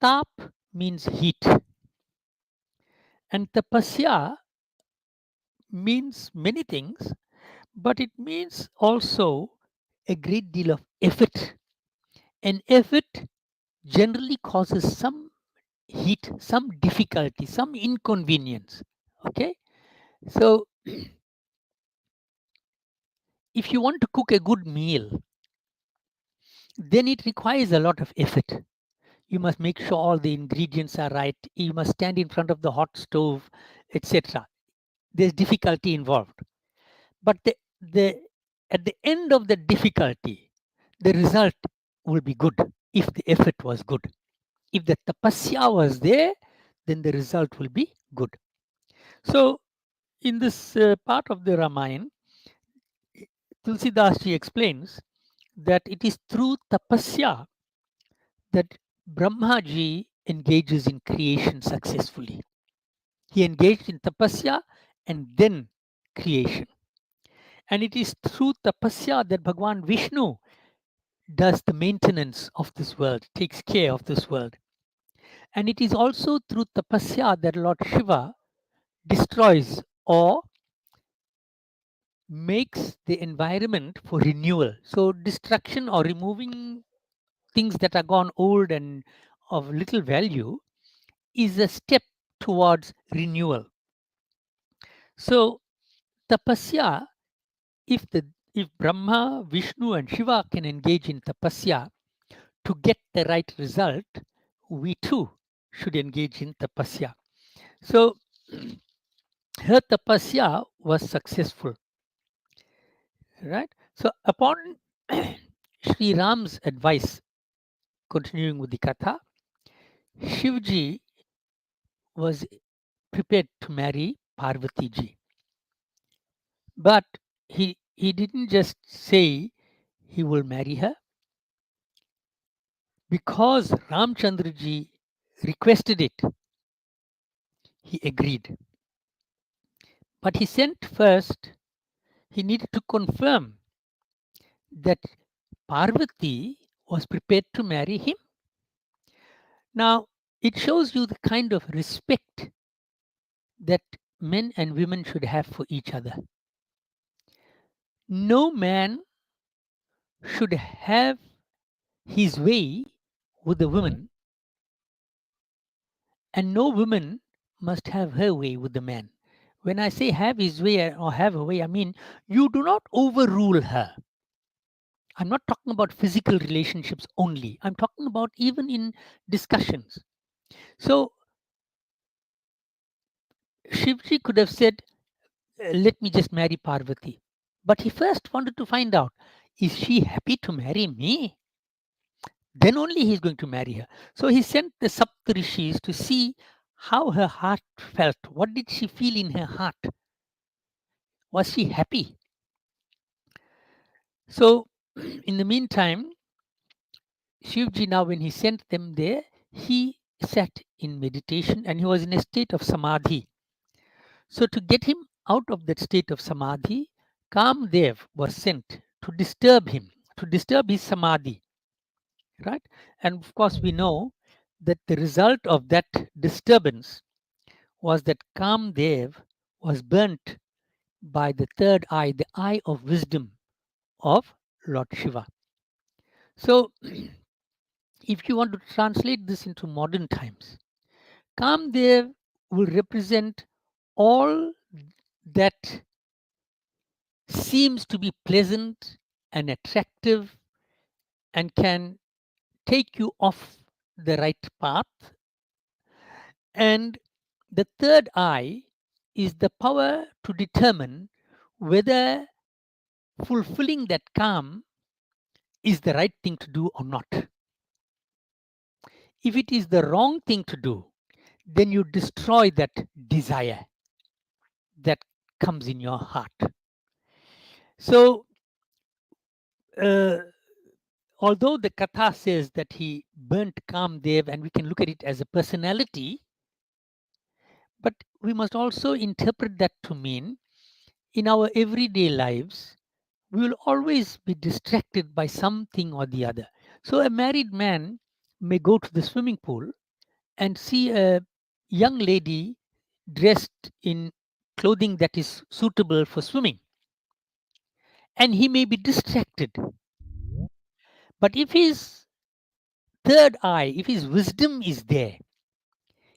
Tap means heat, and tapasya means many things, but it means also a great deal of effort. And effort generally causes some heat, some difficulty, some inconvenience. Okay, so if you want to cook a good meal, then it requires a lot of effort. You must make sure all the ingredients are right. You must stand in front of the hot stove, etc. There's difficulty involved. But at the end of the difficulty, the result will be good if the effort was good. If the tapasya was there, then the result will be good. So, in this part of the Ramayana, Tulsidas ji explains that it is through tapasya that Brahmaji engages in creation successfully. He engaged in tapasya and then creation. And it is through tapasya that Bhagwan Vishnu does the maintenance of this world, takes care of this world. And it is also through tapasya that Lord Shiva destroys or makes the environment for renewal. So, destruction or removing things that are gone old and of little value is a step towards renewal. So, tapasya, if Brahma, Vishnu, and Shiva can engage in tapasya to get the right result, we too should engage in tapasya. So, her tapasya was successful, right? So, upon Sri Ram's advice, continuing with the katha, Shivji was prepared to marry Parvati ji. But he didn't just say he will marry her. Because Ramchandra ji requested it, he agreed. But he sent first he needed to confirm that Parvati was prepared to marry him. Now, it shows you the kind of respect that men and women should have for each other. No man should have his way with the woman, and no woman must have her way with the man. When I say have his way or have her way, I mean you do not overrule her. I'm not talking about physical relationships only. I'm talking about even in discussions. So Shivji could have said, let me just marry Parvati. But he first wanted to find out, is she happy to marry me? Then only he's going to marry her. So he sent the Saptarishis to see how her heart felt. What did she feel in her heart? Was she happy? So in the meantime, Shivji, now when he sent them there, he sat in meditation and he was in a state of samadhi. So to get him out of that state of samadhi, Kamdev was sent to disturb him, to disturb his samadhi, right? And of course, we know that the result of that disturbance was that Kamdev was burnt by the third eye, the eye of wisdom of Lord Shiva. So, if you want to translate this into modern times, Kamdev will represent all that seems to be pleasant and attractive and can take you off the right path. And the third eye is the power to determine whether fulfilling that calm is the right thing to do or not. If it is the wrong thing to do, then you destroy that desire that comes in your heart. So, although the Katha says that he burnt Kamdev, and we can look at it as a personality, but we must also interpret that to mean in our everyday lives, we will always be distracted by something or the other. So, a married man may go to the swimming pool and see a young lady dressed in clothing that is suitable for swimming, and he may be distracted. But if his third eye, if his wisdom is there,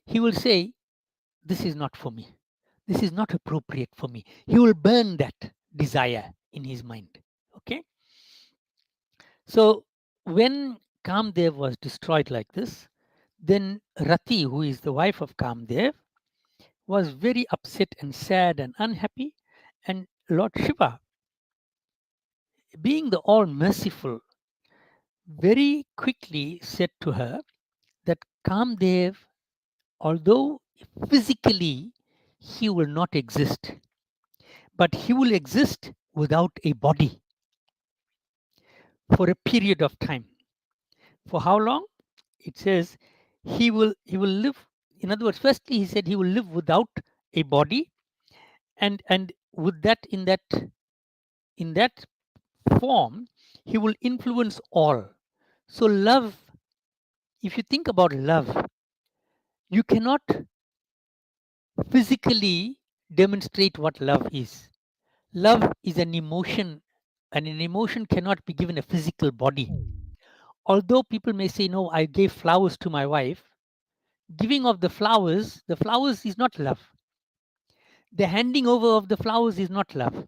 he will say, this is not for me. This is not appropriate for me. He will burn that desire in his mind. Okay. So when Kamdev was destroyed like this, then Rati, who is the wife of Kamdev, was very upset and sad and unhappy. And Lord Shiva, being the all merciful, very quickly said to her that Kamdev, although physically he will not exist, but he will exist without a body for a period of time. For how long? It says he will live. In other words, firstly he said he will live without a body, and with that, in that form, he will influence all. So love, if you think about love, you cannot physically demonstrate what love is. Love is an emotion, and an emotion cannot be given a physical body. Although people may say, no, I gave flowers to my wife, giving of the flowers is not love. The handing over of the flowers is not love.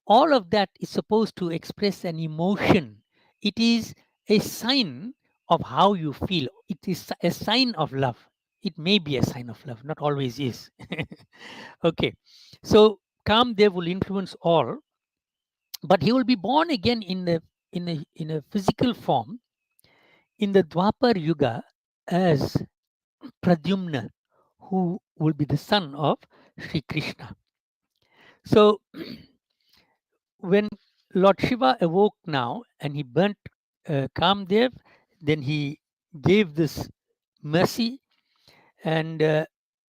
All of that is supposed to express an emotion. It is a sign of how you feel. It is a sign of love. It may be a sign of love, not always is. Okay. So Kamdev will influence all, but he will be born again in a physical form in the Dwapar Yuga as Pradyumna, who will be the son of Sri Krishna. So when Lord Shiva awoke now and he burnt Kamdev, then he gave this mercy, and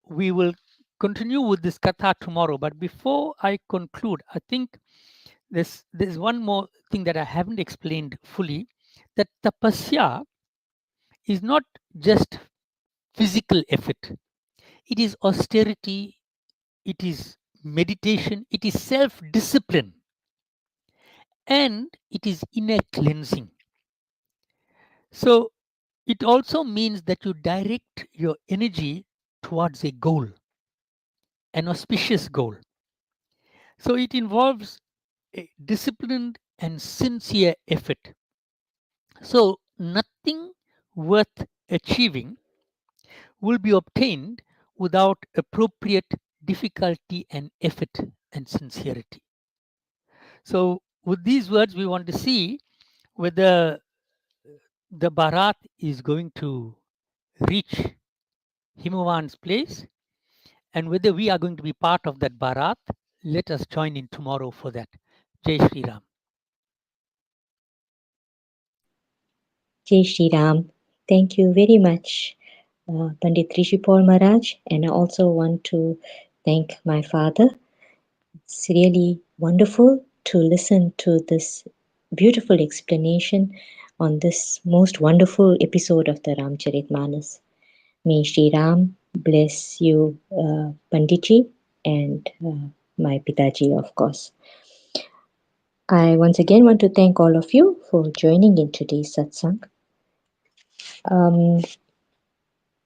we will continue with this katha tomorrow. But before I conclude, I think there's one more thing that I haven't explained fully, that tapasya is not just physical effort. It is austerity, it is meditation, it is self-discipline, and it is inner cleansing. So it also means that you direct your energy towards a goal, an auspicious goal. So it involves a disciplined and sincere effort. So nothing worth achieving will be obtained without appropriate difficulty and effort and sincerity. So, with these words, we want to see whether the Bharat is going to reach Himavan's place and whether we are going to be part of that Bharat. Let us join in tomorrow for that. Jai Shri Ram. Jai Shri Ram. Thank you very much, Pandit Rishipal Maharaj. And I also want to thank my father. It's really wonderful to listen to this beautiful explanation on this most wonderful episode of the Ramcharitmanas. May Shri Ram bless you, Panditji, and my Pitaji, of course. I once again want to thank all of you for joining in today's satsang.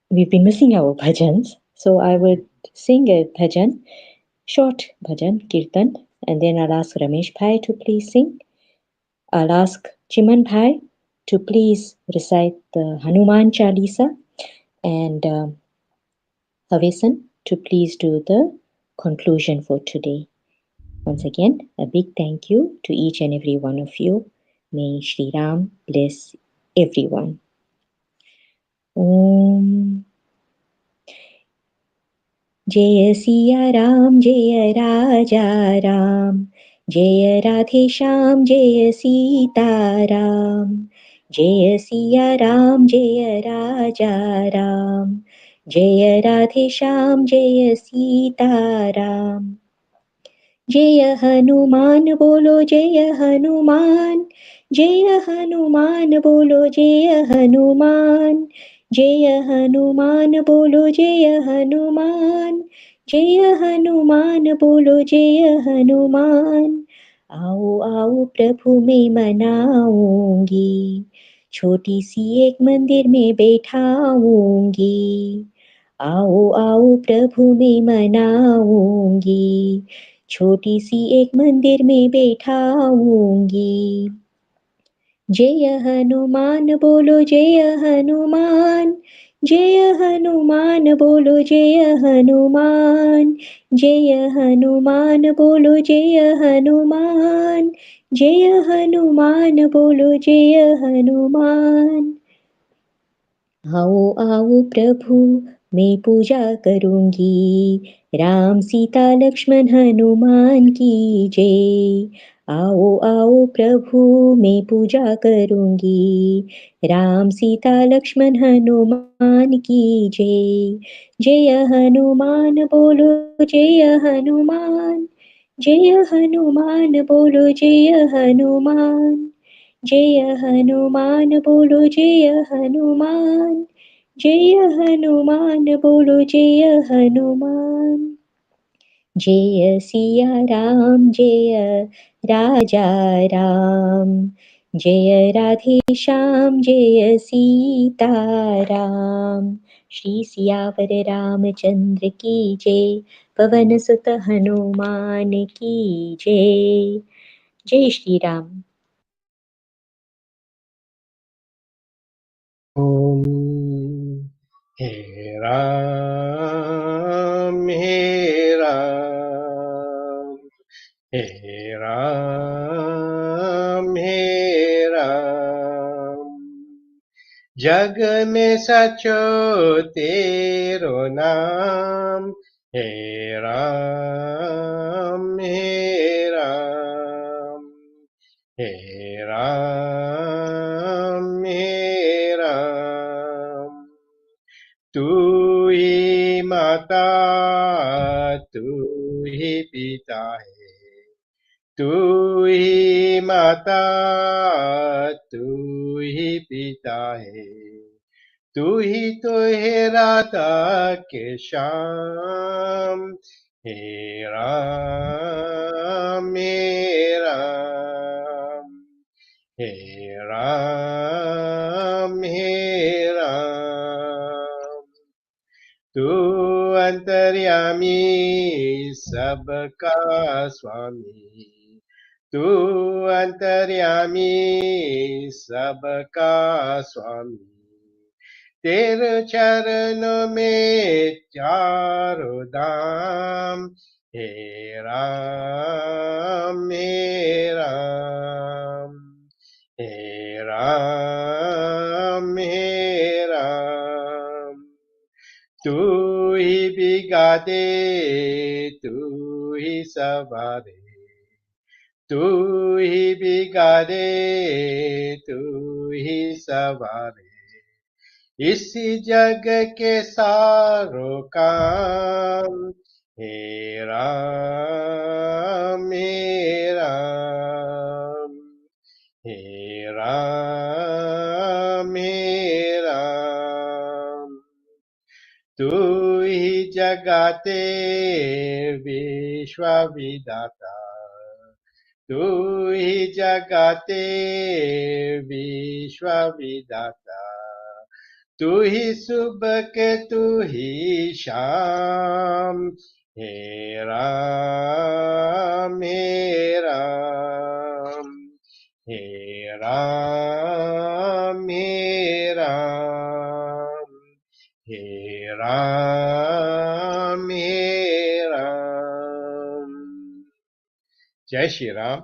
We've been missing our bhajans, so I would sing a bhajan, short bhajan, kirtan, and then I'll ask Ramesh Bhai to please sing. I'll ask Chiman Bhai to please recite the Hanuman Chalisa, and Havesan to please do the conclusion for today. Once again, a big thank you to each and every one of you. May Shri Ram bless everyone. Om जय सिया राम जय राजा राम जय राधे श्याम जय सीता राम जय सिया राम जय राजा राम जय राधे श्याम जय सीता राम जय हनुमान बोलो जय हनुमान जय हनुमान बोलो जय हनुमान जय हनुमान बोलो जय हनुमान जय हनुमान बोलो जय हनुमान आओ आओ प्रभु मैं मनाऊंगी छोटी सी एक मंदिर में बैठाऊंगी आओ आओ प्रभु मैं मनाऊंगी छोटी सी एक मंदिर में बैठाऊंगी जय हनुमान बोलो जय हनुमान जय हनुमान बोलो जय हनुमान जय हनुमान बोलो जय हनुमान जय हनुमान बोलो जय हनुमान आओ आओ प्रभु मैं पूजा करूंगी राम सीता लक्ष्मण हनुमान की जय आओ आओ प्रभु मैं पूजा करूंगी राम सीता लक्ष्मण हनुमान की जय जय हनुमान बोलो जय हनुमान जय हनुमान बोलो जय हनुमान जय हनुमान बोलो जय हनुमान जय हनुमान बोलो जय हनुमान जय सिया राम जय राजा राम जय राधे श्याम जय सीता राम श्री सियावर रामचंद्र की जय पवन सुत हनुमान की जय जय श्री राम ॐ हे राम हे राम जग में सचो तेरो नाम हे राम हे राम तू ही माता तू ही पिता है तू ही माता तू ही पिता है, तू ही तो है राधा के श्याम। हे राम हे राम, हे राम हे राम। तू अंतर्यामी सबका स्वामी, तू अंतर्यामी सबका स्वामी। तेरे चरणों में चारों धाम। हे राम हे राम, हे राम हे राम। तू ही बिगाड़े तू ही सवारे, तू ही बिगाड़े तू ही सवारे। इसी जग के सारों काम। हे राम हे राम, हे राम हे राम। तू ही जगाते विश्व विधाता, तू ही जगाते विश्व विधाता। तू ही सुबह के तू ही शाम। हे राम हे राम, हे राम हे राम, हे राम हे राम। जय Shri Ram.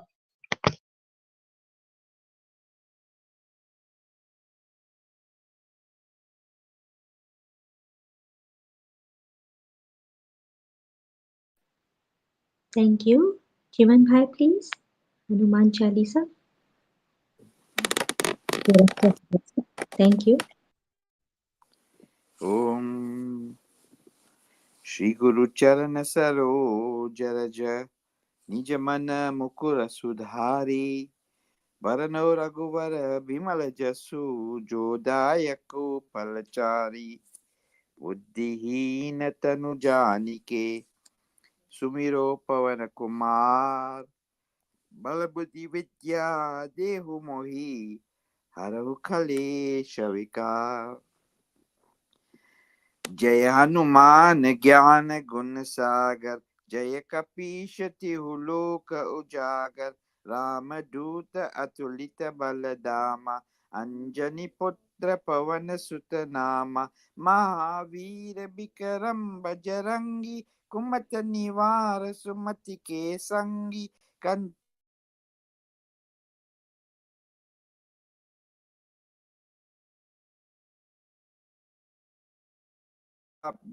Thank you. Chiman Bhai, please. Hanuman Chalisa. Thank you. ओम श्री गुरु चरण सरोज रज निज मन मुकुर सुधारी बरनौ रघुवर बिमल जसु जो दायक फलचारी बुद्धिहीन तनु जानिके सुमिरो पवन कुमार बल बुद्धि विद्या देहु मोहि हरहु कलेश विकार। जय हनुमान ज्ञान गुण सागर जय कपीश तिहु लोक उजागर राम दूत अतुलित बल धामा अंजनी पुत्र पवन सुत नामा महावीर विक्रम बजरंगी कुमत निवार सुमति के संगी कंचन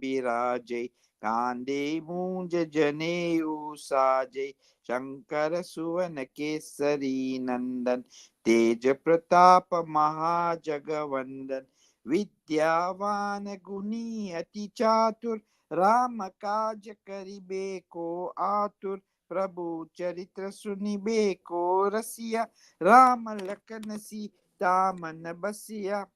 बिराजे कांदे मूंज जनेऊ साजे शंकर सुवन केसरी नंदन तेज प्रताप महाजगवंदन विद्यावान गुणी अति चातुर राम काज करिबे को आतुर प्रभु चरित्र सुनिबे को रसिया राम लखन सीता मन बसिया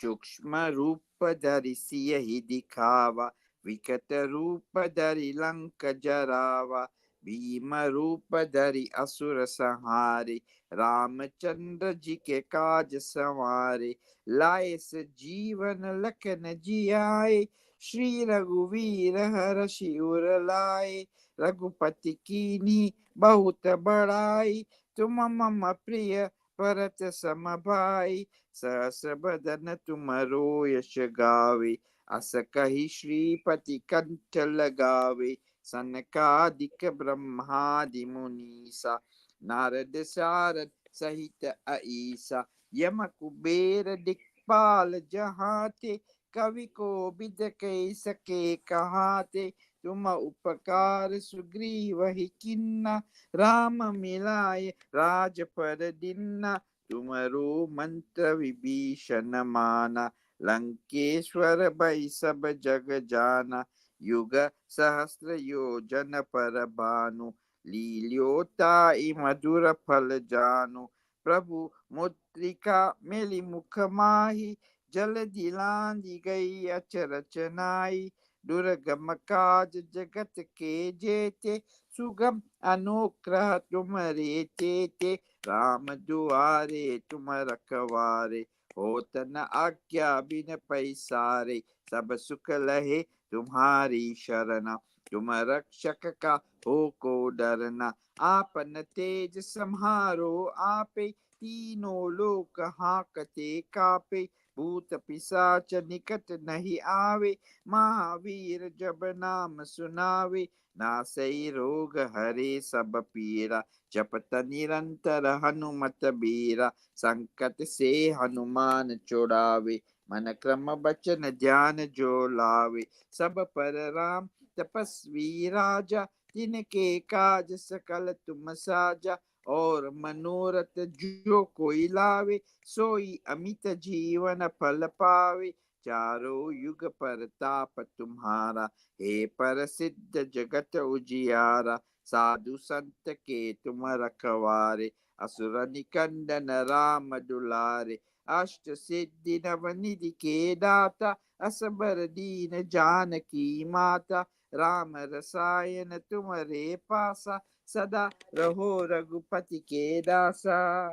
सूक्ष्म रूप धरि सियहि दिखावा विकट रूप धरि लंक जरावा भीम रूप धरि असुर संहारे रामचंद्र जी के काज संवारे लाए जीवन लखन जियाए श्री रघुवीर हर्षि उर लाए रघुपति कीन्ही बहुत बड़ाई तुम मम प्रिय भरत सम भाई सहस बदन तुमरो यश गावे अस कही श्रीपति कंठ लगावे सनकादिक ब्रह्मादि मुनीसा नारद सारद सहित अईसा यम कुबेर दिक्पाल जहाते कवि को बिद कह सके कहाते तुम उपकार सुग्रीव ही किन्ना राम मिलाए राजपद दीन्ना तुमरो मंत्र विभीषण माना लंकेश्वर भई सब जग जाना युग सहस्र योजन पर भानु लील्योताई मधुर फल जानु। प्रभु मुद्रिका मिली मुख माही, जल दिलांदी गई अचरज नाई। दुर्गम काज जगत के जेते, सुगम अनुग्रह तुम्हारे तेते। राम दुआरे तुम रखवारे, होत न आज्ञा बिन पैसारे। सब सुख लहे तुम्हारी शरण, तुम रक्षक का हो को डरना। आपन तेज सम्हारो आपे, तीनों लोक हाकते कापे। भूत पिशाच निकट नहीं आवे, महावीर जब नाम सुनावे। नासै रोग हरे सब पीरा, जपत निरंतर हनुमत बीरा। संकट से हनुमान छुड़ावे, मन क्रम बचन ध्यान जो लावे। सब पर राम तपस्वी राजा, तिनके काज सकल तुम साजा। और मनोरथ जो कोई लावे, सोई अमित जीवन फल पावे। चारों युग परताप तुम्हारा, हे प्रसिद्ध जगत उजियारा। साधु संत के तुम रखवारे, असुर निकंदन राम दुलारे। अष्ट सिद्धि नवनिधि के दाता, असबर दीन जानकी माता। राम रसायन तुम्हारे पासा, सदा रहो रघुपति के दासा।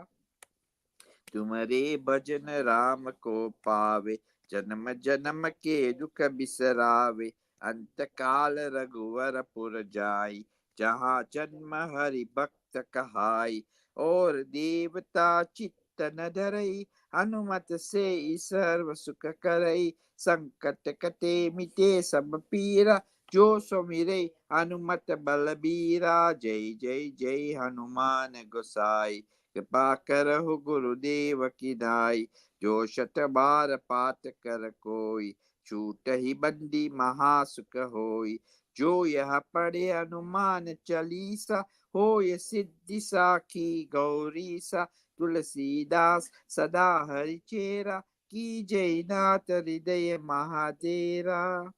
तुम्हारे भजन राम को पावे, जन्म जन्म के दुख बिसरावे। अंत काल रघुवर पुर जाई, जहाँ जन्म हरि भक्त कहाई। और देवता चित्त न धरई, हनुमत से सर्व सुख करई। संकट कटे मिटे सब पीरा, जो सुमिरै हनुमत बलबीरा। जय जय जय हनुमान गोसाई, कृपा करहु गुरुदेव की नाई। जो शत बार पाठ कर कोई, छूट ही बंदी महासुख होई। जो यह पढ़े हनुमान चालीसा, होय सिद्धि साखी गौरीसा। तुलसीदास सदा हरिचेरा, की जय नाथ हृदय महादेरा।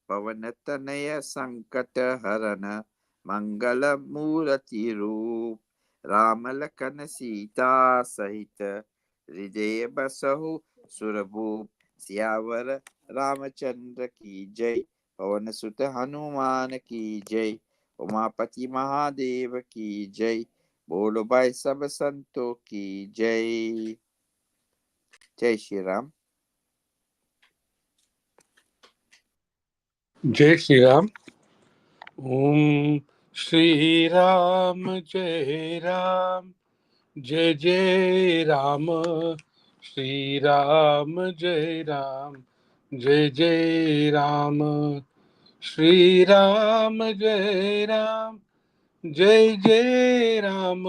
पवन तनय संकट हरन, मंगल मूर्ति रूप। राम लखन सीता सहित, हृदय बसहु सुरभूप। सियावर रामचंद्र की जय, पवन सुत हनुमान की जय। उमापति महादेव की जय, बोलो भाई सब संतों की जय। जय श्री राम। जय श्री राम। ओम श्री राम जय राम, जय जय राम। श्री राम जय राम, जय जय राम। श्री राम जय राम, जय जय राम।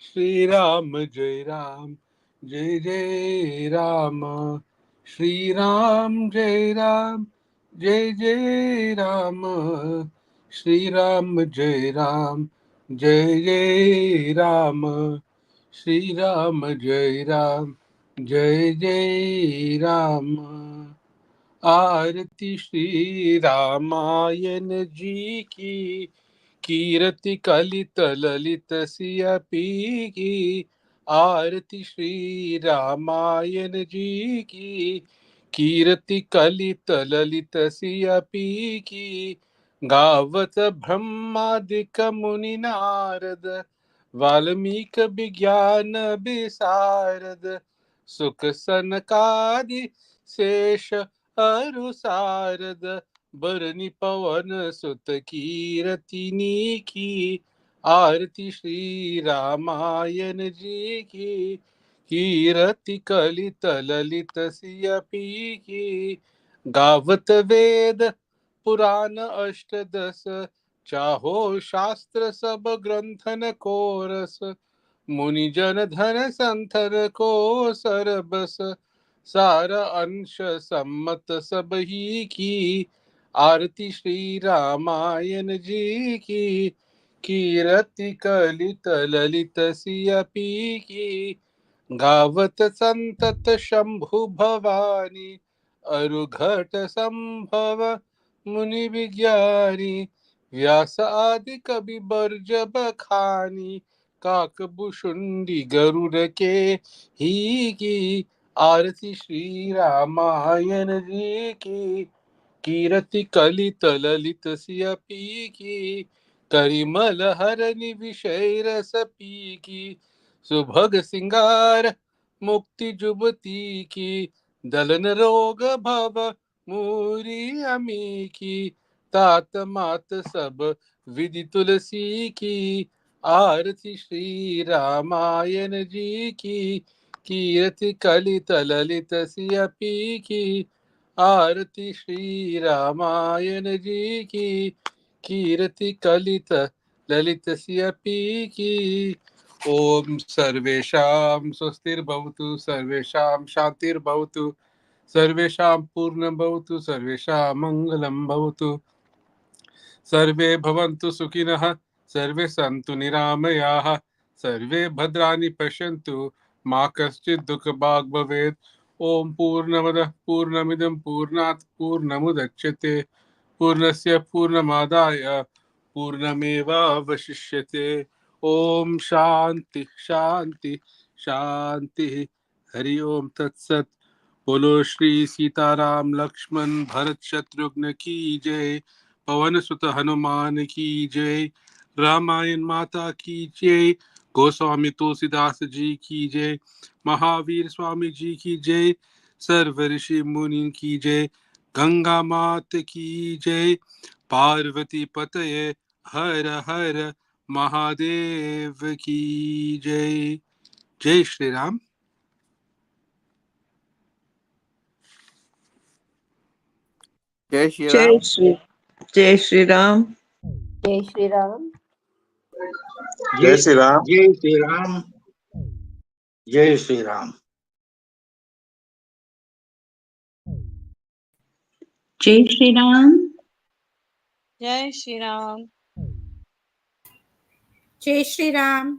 श्री राम जय राम, जय जय राम। श्री राम जय राम, जय जय राम। श्री राम जय राम, जय जय राम। श्री राम जय राम, जय जय राम। आरती श्री रामायण जी की, कीर्ति कलित ललित सिया पी की। आरती श्री रामायण जी की, कीर्ति कलित ललित सिया पी की। गावत ब्रह्मादिक मुनि नारद, वाल्मीक विज्ञान विशारद। सुख सनकादि शेष अरु सारद, बरनि पवन सुत कीरतिनी की। आरती श्री रामायण जी की, कीरति कलित ललित सिया पी की। गावत वेद पुराण अष्टदश, चाहो शास्त्र सब ग्रंथन को रस। मुनि जन धन संथर को सरबस, सार अंश सम्मत सब ही की। आरती श्री रामायण जी की, कीरति कलित ललित सिया पी की। गावत संतत शंभु भवानी, अरु घट संभव मुनि विज्ञानी। व्यास आदि कवि बर्जब खानी, काकभूषुंडी गरुड़ के ही की। आरती श्री रामायण जी की, कीरति कलित ललित सिय पी की। करिमल हरनि विषय रस पी की, सुभग सिंगार मुक्ति जुबती की। दलन रोग भव मूरी अमी की, तात मात सब विधि तुलसी की। आरती श्री रामायण जी की, कीरति कलित ललित सिय पी की। आरती श्री रामायण जी की, कीर्ति कलित ललित सियपी की। ओम सर्वेषां स्वस्तिर्भवतु, सर्वेषां शांतिर्भवतु, सर्वेषां पूर्णभवतु, सर्वेषां मङ्गलं भवतु। सर्वे भवन्तु सुखिनः, सर्वे सन्तु निरामयाः, सर्वे भद्राणि पश्यन्तु, मा कश्चित् दुःखभाग् भवेत्। ॐ पूर्णमदः पूर्णमिदं पूर्णात् पूर्णमुदच्यते, पूर्णस्य पूर्णमादाय पूर्णमेवावशिष्यते। ॐ शान्ति शान्ति शान्तिः। हरि ओम तत्सत्। बोलो श्री सीताराम लक्ष्मण भरत शत्रुघ्न की जय। पवन सुत हनुमान की जय। रामायण माता की जय। गोस्वामी तुलसीदास जी की जय। महावीर स्वामी जी की जय। सर्व ऋषि मुनि की जय। गंगा मात की जय। पार्वती पतये हर हर महादेव की जय। जय श्री राम। जय श्री जय राम। श्री जय श्री राम। जय श्री राम। जय जय श्री राम। जय श्री राम। जय श्री राम। जय श्री राम। जय श्री राम। जय श्री राम।